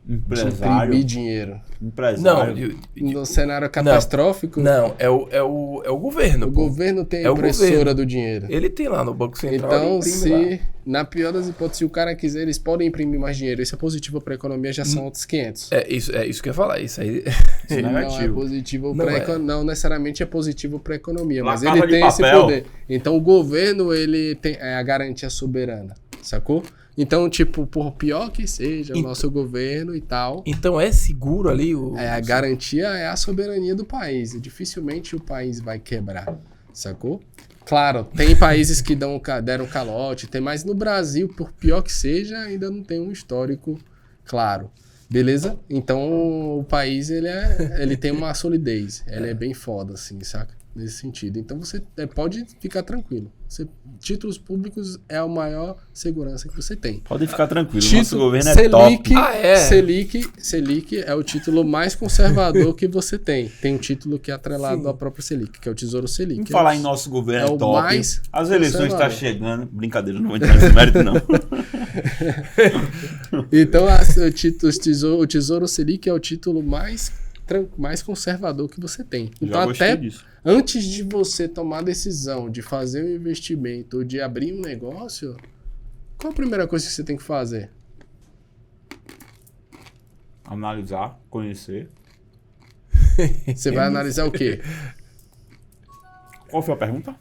Empresário. De imprimir dinheiro. Empresário. Não, No cenário catastrófico? não, é o governo. O pô. governo tem É a o impressora governo. do dinheiro. Ele tem lá no Banco Central. Então, ele imprime lá. na pior das hipóteses, se o cara quiser, eles podem imprimir mais dinheiro. Isso é positivo para a economia, já são outros 500. É isso que eu ia falar. Isso aí é Não é negativo. positivo Não não necessariamente é positivo para a economia, La mas Casa ele de tem esse Papel. poder. Então o governo ele tem a garantia soberana, sacou? Então, tipo, por pior que seja o nosso governo e tal, Então é seguro ali a garantia é a soberania do país. E dificilmente o país vai quebrar, sacou? Claro, tem países que deram calote, mas no Brasil, por pior que seja, ainda não tem um histórico claro. Beleza? Então o país ele tem uma solidez, ele é bem foda, assim, saca? Nesse sentido. Então você pode ficar tranquilo. Títulos públicos é a maior segurança que você tem. Pode ficar tranquilo, Título, nosso governo é Selic, top. Selic é o título mais conservador que você tem. Tem um título que é atrelado à própria Selic, que é o Tesouro Selic. Vamos falar em nosso governo é o top. mais As eleições estão conservador. chegando. Brincadeira, não vou entrar nesse mérito, não. Então o Tesouro Selic é o título mais conservador que você tem. Então Já gostei até disso. antes de você tomar a decisão de fazer um investimento ou de abrir um negócio, qual a primeira coisa que você tem que fazer? Analisar, conhecer. Você vai analisar o quê? Qual foi a pergunta?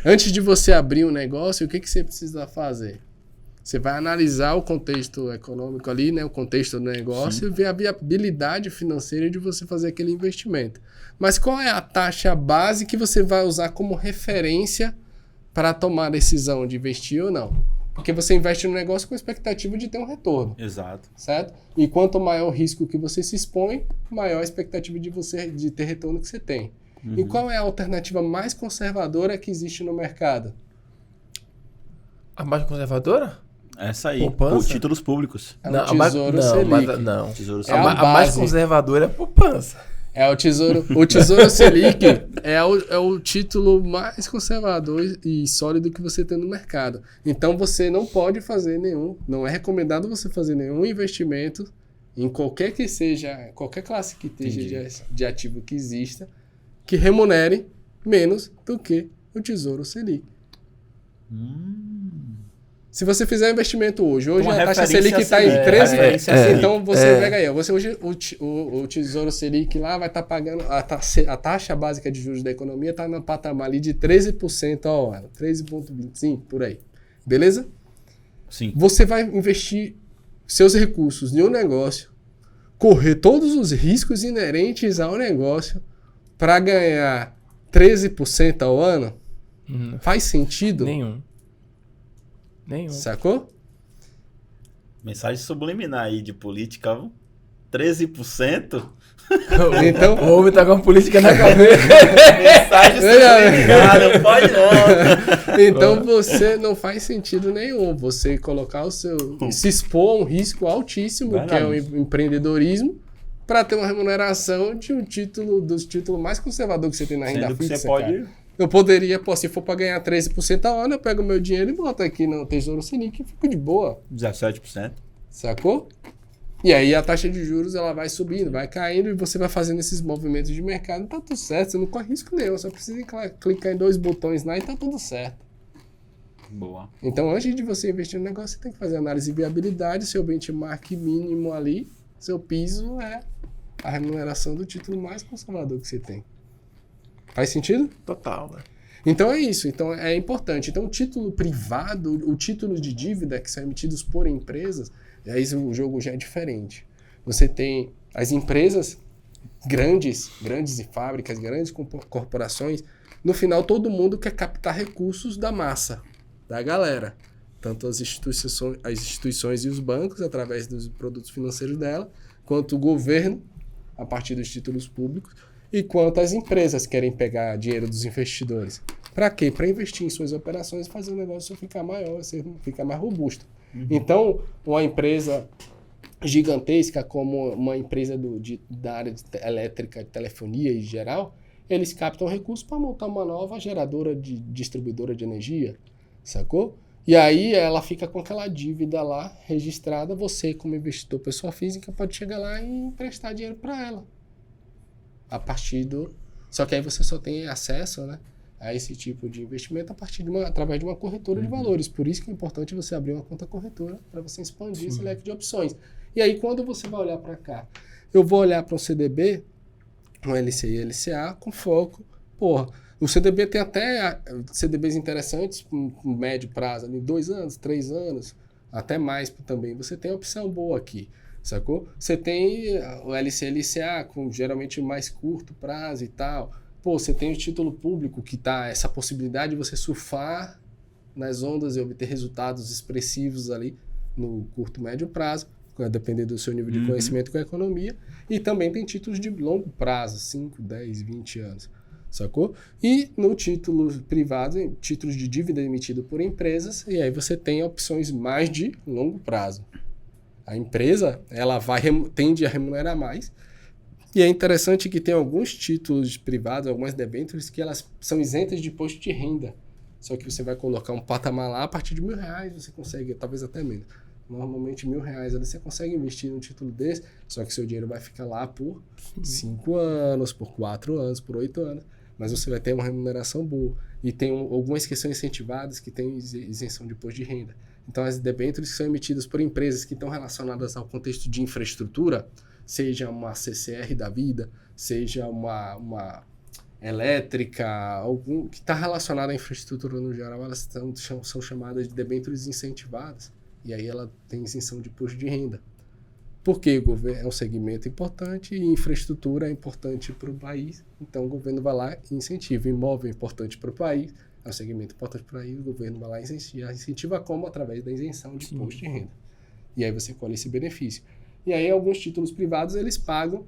Antes de você abrir um negócio, o que você precisa fazer? Você vai analisar o contexto econômico ali, né, o contexto do negócio, e ver a viabilidade financeira de você fazer aquele investimento. Mas qual é a taxa base que você vai usar como referência para tomar a decisão de investir ou não? Porque você investe no negócio com a expectativa de ter um retorno. Exato. Certo? E quanto maior o risco que você se expõe, maior a expectativa de ter retorno que você tem. E qual é a alternativa mais conservadora que existe no mercado? A mais conservadora? Essa aí. Poupança? Por títulos públicos. É o Tesouro Selic. Não. Tesouro É Selic. a A mais base. conservadora é a poupança. É o Tesouro Selic é o título mais conservador e sólido que você tem no mercado. Então você não pode fazer não é recomendado você fazer nenhum investimento em qualquer que seja, qualquer classe que esteja de ativo que exista, que remunere menos do que o Tesouro Selic. Se você fizer investimento hoje Uma a taxa referência Selic está em Selic. 13%. Então você pega aí, você hoje o Tesouro Selic lá vai estar pagando a taxa básica de juros da economia está no patamar ali de 13% ao ano, 13,25 por aí. Beleza? Sim. Você vai investir seus recursos em um negócio, correr todos os riscos inerentes ao negócio para ganhar 13% ao ano? Faz sentido? Nenhum. Sacou? Mensagem subliminar aí de política, viu? 13%? Então, O homem tá com a política na cabeça. Mensagem subliminar, não pode não. então você não faz sentido nenhum você colocar se expor a um risco altíssimo, que é o empreendedorismo, para ter uma remuneração de dos títulos mais conservadores que você tem na renda Sendo que fixa. você pode... Cara. Eu poderia, se for para ganhar 13% ao ano, eu pego meu dinheiro e boto aqui no Tesouro Selic e fico de boa. 17%. Sacou? E aí a taxa de juros ela vai subindo, vai caindo e você vai fazendo esses movimentos de mercado, tá tudo certo, você não corre risco nenhum, só precisa clicar em 2 botões lá e tá tudo certo. Boa. Então antes de você investir no negócio, você tem que fazer análise de viabilidade, seu benchmark mínimo ali, seu piso é a remuneração do título mais conservador que você tem. Faz sentido? Total, né? Então é isso, então é importante. Então o título privado, o título de dívida que são emitidos por empresas, aí o jogo já é diferente. Você tem as empresas grandes e fábricas, grandes corporações, no final todo mundo quer captar recursos da massa, da galera. Tanto as instituições e os bancos, através dos produtos financeiros dela, quanto o governo, a partir dos títulos públicos, e quanto as empresas querem pegar dinheiro dos investidores. Para quê? Para investir em suas operações e fazer o negócio ficar maior, ficar mais robusto. Então, uma empresa gigantesca como uma empresa da área elétrica, de telefonia em geral, eles captam recursos para montar uma nova geradora de distribuidora de energia, sacou? E aí ela fica com aquela dívida lá registrada, você como investidor, pessoa física, pode chegar lá e emprestar dinheiro para ela. A partir Só que aí você só tem acesso, né, a esse tipo de investimento através de uma corretora de valores. Por isso que é importante você abrir uma conta corretora para você expandir esse leque de opções. E aí quando você vai olhar para cá, eu vou olhar para um CDB, um LCI e LCA com foco, O CDB tem até CDBs interessantes, com médio prazo, ali, 2 anos, 3 anos, até mais também. Você tem opção boa aqui, sacou? Você tem o LCLCA, com geralmente mais curto prazo e tal. Pô, você tem o título público, que tá essa possibilidade de você surfar nas ondas e obter resultados expressivos ali no curto, médio prazo, vai depender do seu nível de conhecimento com a economia. E também tem títulos de longo prazo, 5, 10, 20 anos. Sacou? E no título privado, títulos de dívida emitido por empresas, e aí você tem opções mais de longo prazo. A empresa, ela tende a remunerar mais, e é interessante que tem alguns títulos privados, algumas debêntures, que elas são isentas de imposto de renda. Só que você vai colocar um patamar lá, a partir de R$1.000 você consegue, talvez até menos. Normalmente R$1.000 ali você consegue investir num título desse, só que seu dinheiro vai ficar lá por 5 anos, por 4 anos, por 8 anos. Mas você vai ter uma remuneração boa. E tem algumas que são incentivadas que têm isenção de imposto de renda. Então, as debêntures que são emitidas por empresas que estão relacionadas ao contexto de infraestrutura, seja uma CCR da vida, seja uma elétrica, algum que está relacionado à infraestrutura no geral, elas são chamadas de debêntures incentivadas. E aí ela tem isenção de imposto de renda. Porque o governo é um segmento importante e infraestrutura é importante para o país, então o governo vai lá e incentiva. Imóvel é importante para o país, é um segmento importante para o país, o governo vai lá e incentiva como? Através da isenção de imposto de renda. E aí você colhe esse benefício. E aí alguns títulos privados, eles pagam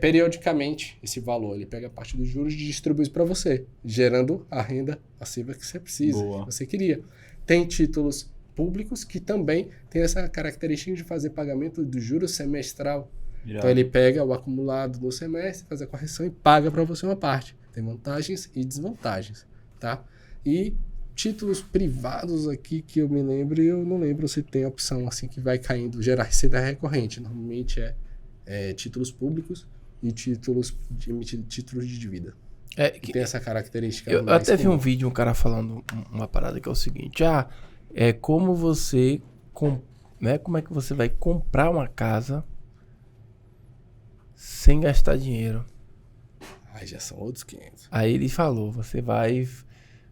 periodicamente esse valor. Ele pega a parte dos juros e distribui para você, gerando a renda passiva que você precisa, que você queria. Tem títulos públicos que também tem essa característica de fazer pagamento do juros semestral. Então ele pega o acumulado no semestre, faz a correção e paga para você uma parte. Tem vantagens e desvantagens, tá? E títulos privados aqui que eu me lembro, eu não lembro se tem opção assim que vai caindo, gerar receita recorrente. Normalmente é títulos públicos e títulos de dívida. Que tem essa característica. Eu até vi um vídeo, um cara falando uma parada que é o seguinte, como você, como é que você vai comprar uma casa sem gastar dinheiro? Aí já são outros 500. Aí ele falou, você vai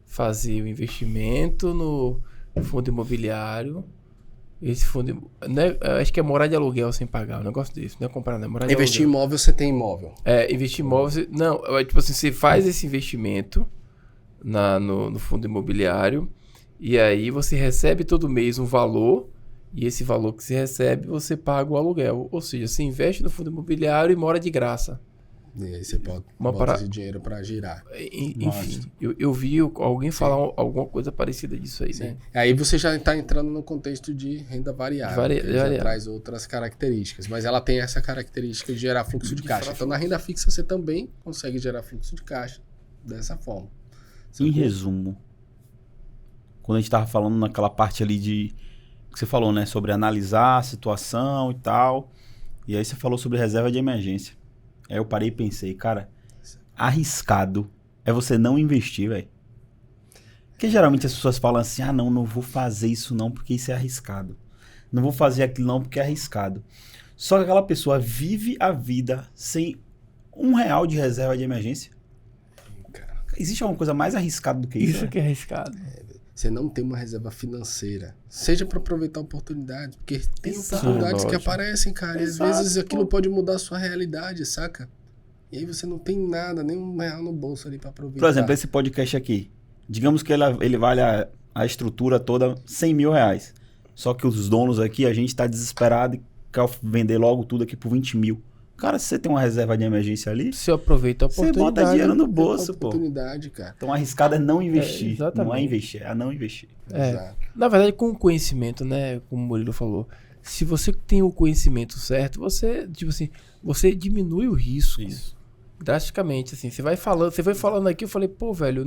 fazer o investimento no fundo imobiliário, esse fundo, né, acho que é morar de aluguel sem pagar, um negócio desse, não é comprar, não é morar de investir em aluguel. imóvel, você tem imóvel. Investir em imóvel, não, tipo assim, você faz esse investimento no fundo imobiliário, e aí você recebe todo mês um valor, e esse valor que você recebe, você paga o aluguel. Ou seja, você investe no fundo imobiliário e mora de graça. E aí você pode botar esse dinheiro para girar. Enfim, eu vi alguém falar alguma coisa parecida disso aí, né? Aí você já está entrando no contexto de renda variável, que já traz outras características. Mas ela tem essa característica de gerar fluxo de caixa. Então na renda fixa você também consegue gerar fluxo de caixa dessa forma. Em resumo, quando a gente estava falando naquela parte ali que você falou, né? Sobre analisar a situação e tal. E aí você falou sobre reserva de emergência. Aí eu parei e pensei, cara, arriscado é você não investir, velho. Porque geralmente as pessoas falam assim, não vou fazer isso não porque isso é arriscado. Não vou fazer aquilo não porque é arriscado. Só que aquela pessoa vive a vida sem R$1 de reserva de emergência. Existe alguma coisa mais arriscada do que isso? Isso que é arriscado. Você não tem uma reserva financeira. Seja para aproveitar oportunidades. Porque tem oportunidades que aparecem, cara. E às vezes aquilo pode mudar a sua realidade, saca? E aí você não tem nada, nem R$1 no bolso ali para aproveitar. Por exemplo, esse podcast aqui. Digamos que ele vale a estrutura toda R$100.000. Só que os donos aqui, a gente tá desesperado e quer vender logo tudo aqui por 20 mil. Cara, se você tem uma reserva de emergência ali, você aproveita a oportunidade. Você bota dinheiro no bolso, pô. Oportunidade, cara. Então, arriscado é não investir. Exatamente. Não é investir, é não investir. Exato. Na verdade, com o conhecimento, né? Como o Murilo falou, se você tem o conhecimento certo, você, tipo assim, você diminui o risco. Isso. Drasticamente, assim. Você vai falando aqui, eu falei, pô, velho,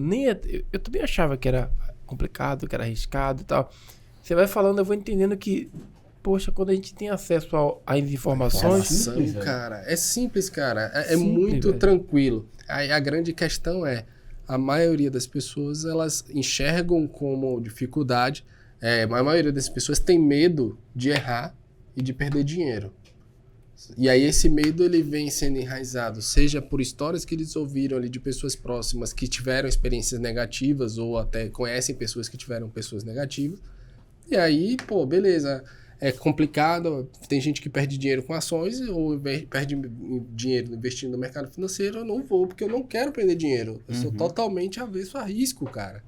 eu também achava que era complicado, que era arriscado e tal. Você vai falando, eu vou entendendo que, poxa, quando a gente tem acesso às informações... É simples, cara. É Simples, muito velho. Tranquilo. Aí a grande questão é, a maioria das pessoas, elas enxergam como dificuldade. A maioria das pessoas tem medo de errar e de perder dinheiro. E aí esse medo ele vem sendo enraizado, seja por histórias que eles ouviram ali de pessoas próximas que tiveram experiências negativas ou até conhecem pessoas que tiveram pessoas negativas. E aí, pô, beleza, é complicado, tem gente que perde dinheiro com ações ou perde dinheiro investindo no mercado financeiro. Eu não vou, porque eu não quero perder dinheiro. Eu sou totalmente avesso a risco, cara.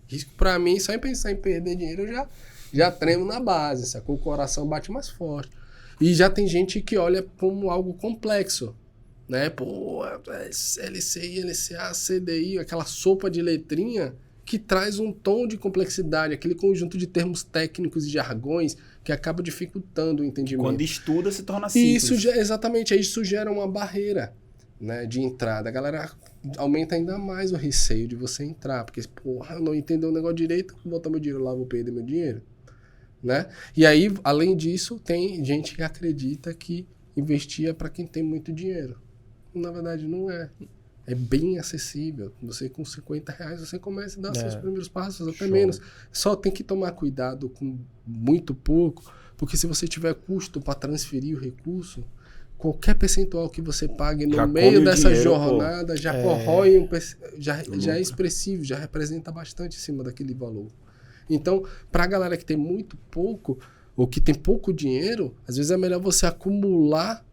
Risco pra mim, só em pensar em perder dinheiro eu já tremo na base, sacou? O coração bate mais forte. E já tem gente que olha como algo complexo, né? Pô, LCI, LCA, CDI, aquela sopa de letrinha que traz um tom de complexidade, aquele conjunto de termos técnicos e jargões que acaba dificultando o entendimento. Quando estuda, se torna simples. E exatamente, isso gera uma barreira, né, de entrada. A galera aumenta ainda mais o receio de você entrar, porque, porra, eu não entendo o negócio direito, vou botar meu dinheiro lá, vou perder meu dinheiro. Né? E aí, além disso, tem gente que acredita que investir é para quem tem muito dinheiro. Na verdade, não é. É bem acessível. Você com R$50, você começa a dar seus primeiros passos, até menos. Só tem que tomar cuidado com muito pouco, porque se você tiver custo para transferir o recurso, qualquer percentual que você pague no meio dessa jornada já corrói, já é expressivo, já representa bastante em cima daquele valor. Então, para a galera que tem muito pouco, ou que tem pouco dinheiro, às vezes é melhor você acumular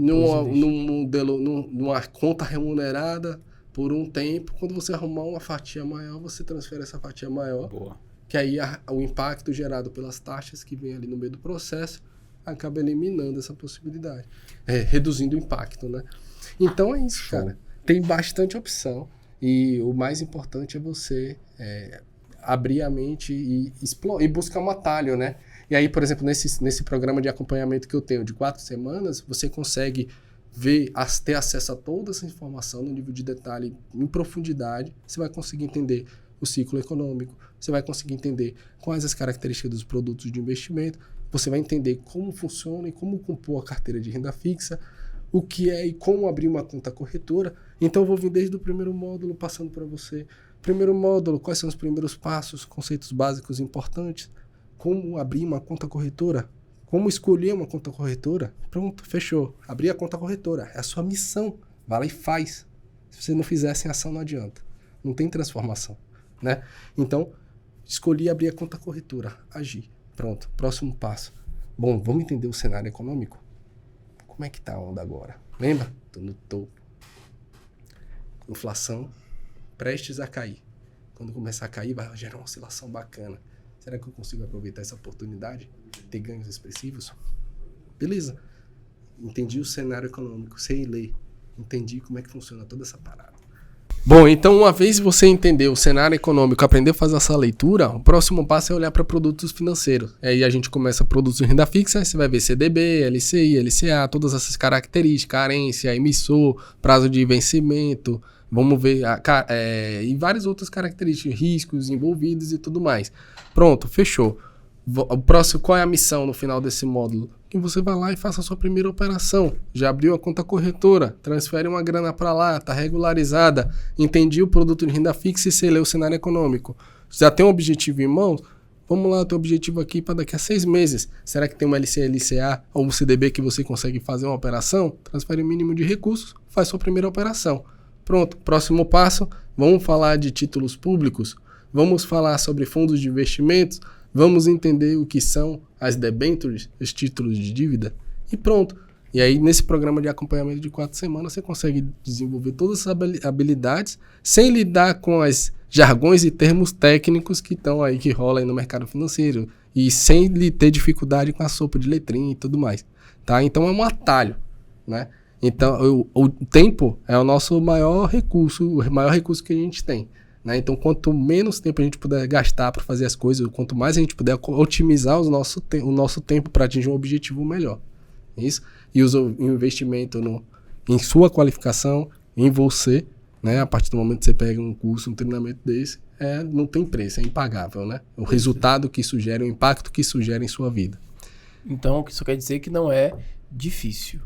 num modelo, numa conta remunerada por um tempo. Quando você arrumar uma fatia maior, você transfere essa fatia maior. Boa. Que aí o impacto gerado pelas taxas que vem ali no meio do processo acaba eliminando essa possibilidade. Reduzindo o impacto, né? Então é isso, cara. Tem bastante opção. E o mais importante é você... abrir a mente e buscar um atalho, né? E aí, por exemplo, nesse programa de acompanhamento que eu tenho de 4 semanas, você consegue ter acesso a toda essa informação no nível de detalhe, em profundidade. Você vai conseguir entender o ciclo econômico, você vai conseguir entender quais as características dos produtos de investimento, você vai entender como funciona e como compor a carteira de renda fixa, o que é e como abrir uma conta corretora. Então eu vou vir desde o primeiro módulo passando para você. Primeiro módulo, quais são os primeiros passos, conceitos básicos importantes, como abrir uma conta corretora, como escolher uma conta corretora. Pronto, fechou. Abrir a conta corretora, é a sua missão. Vai lá e faz. Se você não fizer sem ação, não adianta. Não tem transformação, né? Então, escolhi abrir a conta corretora, agir. Pronto, próximo passo. Bom, vamos entender o cenário econômico? Como é que tá a onda agora? Lembra? Tô no topo. Inflação prestes a cair. Quando começar a cair, vai gerar uma oscilação bacana. Será que eu consigo aproveitar essa oportunidade? Ter ganhos expressivos? Beleza. Entendi o cenário econômico, sei ler. Entendi como é que funciona toda essa parada. Bom, então uma vez você entendeu o cenário econômico, aprendeu a fazer essa leitura, o próximo passo é olhar para produtos financeiros. Aí a gente começa produtos de renda fixa, você vai ver CDB, LCI, LCA, todas essas características, carência, emissor, prazo de vencimento, vamos ver e várias outras características, riscos envolvidos e tudo mais. Pronto, fechou. O próximo, qual é a missão no final desse módulo? Que você vai lá e faça a sua primeira operação. Já abriu a conta corretora, transfere uma grana para lá, está regularizada, entendi o produto de renda fixa e você lê o cenário econômico. Já tem um objetivo em mãos? Vamos lá, o teu objetivo aqui para daqui a 6 meses. Será que tem um LCA, LCA ou um CDB que você consegue fazer uma operação? Transfere o mínimo de recursos, faz sua primeira operação. Pronto, próximo passo, vamos falar de títulos públicos, vamos falar sobre fundos de investimentos, vamos entender o que são as debêntures, os títulos de dívida e pronto. E aí, nesse programa de acompanhamento de 4 semanas, você consegue desenvolver todas essas habilidades sem lidar com as jargões e termos técnicos que estão aí, que rolam aí no mercado financeiro e sem ter dificuldade com a sopa de letrinha e tudo mais, tá? Então, é um atalho, né? Então, o tempo é o nosso maior recurso, o maior recurso que a gente tem. Né? Então, quanto menos tempo a gente puder gastar para fazer as coisas, quanto mais a gente puder otimizar o nosso tempo para atingir um objetivo melhor. Isso? E o investimento em sua qualificação, em você, né? A partir do momento que você pega um curso, um treinamento desse, não tem preço, é impagável. Né? O resultado que isso gera, o impacto que isso gera em sua vida. Então, isso quer dizer que não é difícil.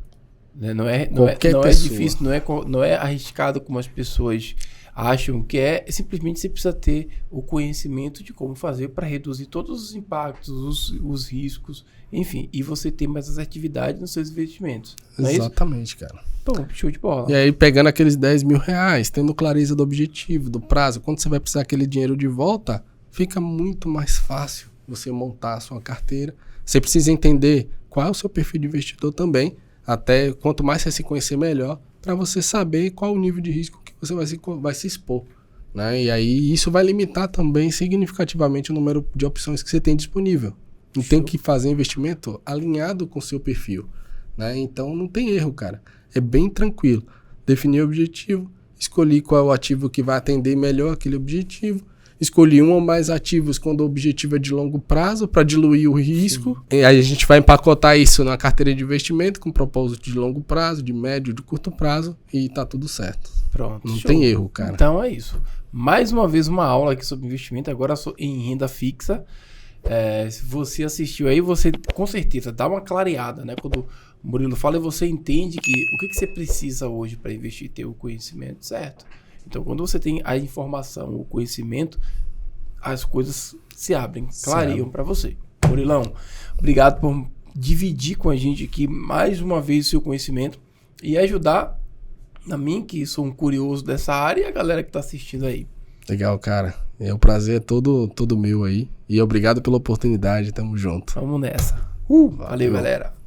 Né? Não é pessoa. difícil, não é arriscado como as pessoas acham que simplesmente você precisa ter o conhecimento de como fazer para reduzir todos os impactos, os riscos, enfim, e você ter mais assertividade nos seus investimentos. Não é isso? Exatamente, cara. Bom, show de bola. E aí, pegando aqueles 10 mil reais, tendo clareza do objetivo, do prazo, quando você vai precisar aquele dinheiro de volta, fica muito mais fácil você montar a sua carteira. Você precisa entender qual é o seu perfil de investidor também, até quanto mais você se conhecer melhor, para você saber qual o nível de risco que você vai se expor. Né? E aí isso vai limitar também significativamente o número de opções que você tem disponível. E tem que fazer investimento alinhado com o seu perfil. Né? Então não tem erro, cara. É bem tranquilo. Definir o objetivo, escolher qual é o ativo que vai atender melhor aquele objetivo, escolhi um ou mais ativos quando o objetivo é de longo prazo para diluir o risco. Sim. E aí a gente vai empacotar isso na carteira de investimento com propósito de longo prazo, de médio, de curto prazo e tá tudo certo. Pronto. Não tem erro, cara. Então é isso. Mais uma vez uma aula aqui sobre investimento, agora em renda fixa. Se você assistiu aí, você com certeza dá uma clareada, né? Quando o Murilo fala, você entende que o que você precisa hoje para investir, ter o conhecimento, certo? Então, quando você tem a informação, o conhecimento, as coisas se abrem, clareiam para você. Murilão, obrigado por dividir com a gente aqui mais uma vez o seu conhecimento e ajudar a mim, que sou um curioso dessa área, e a galera que está assistindo aí. Legal, cara. O prazer é todo meu aí. E obrigado pela oportunidade. Tamo junto. Vamos nessa. Valeu, galera.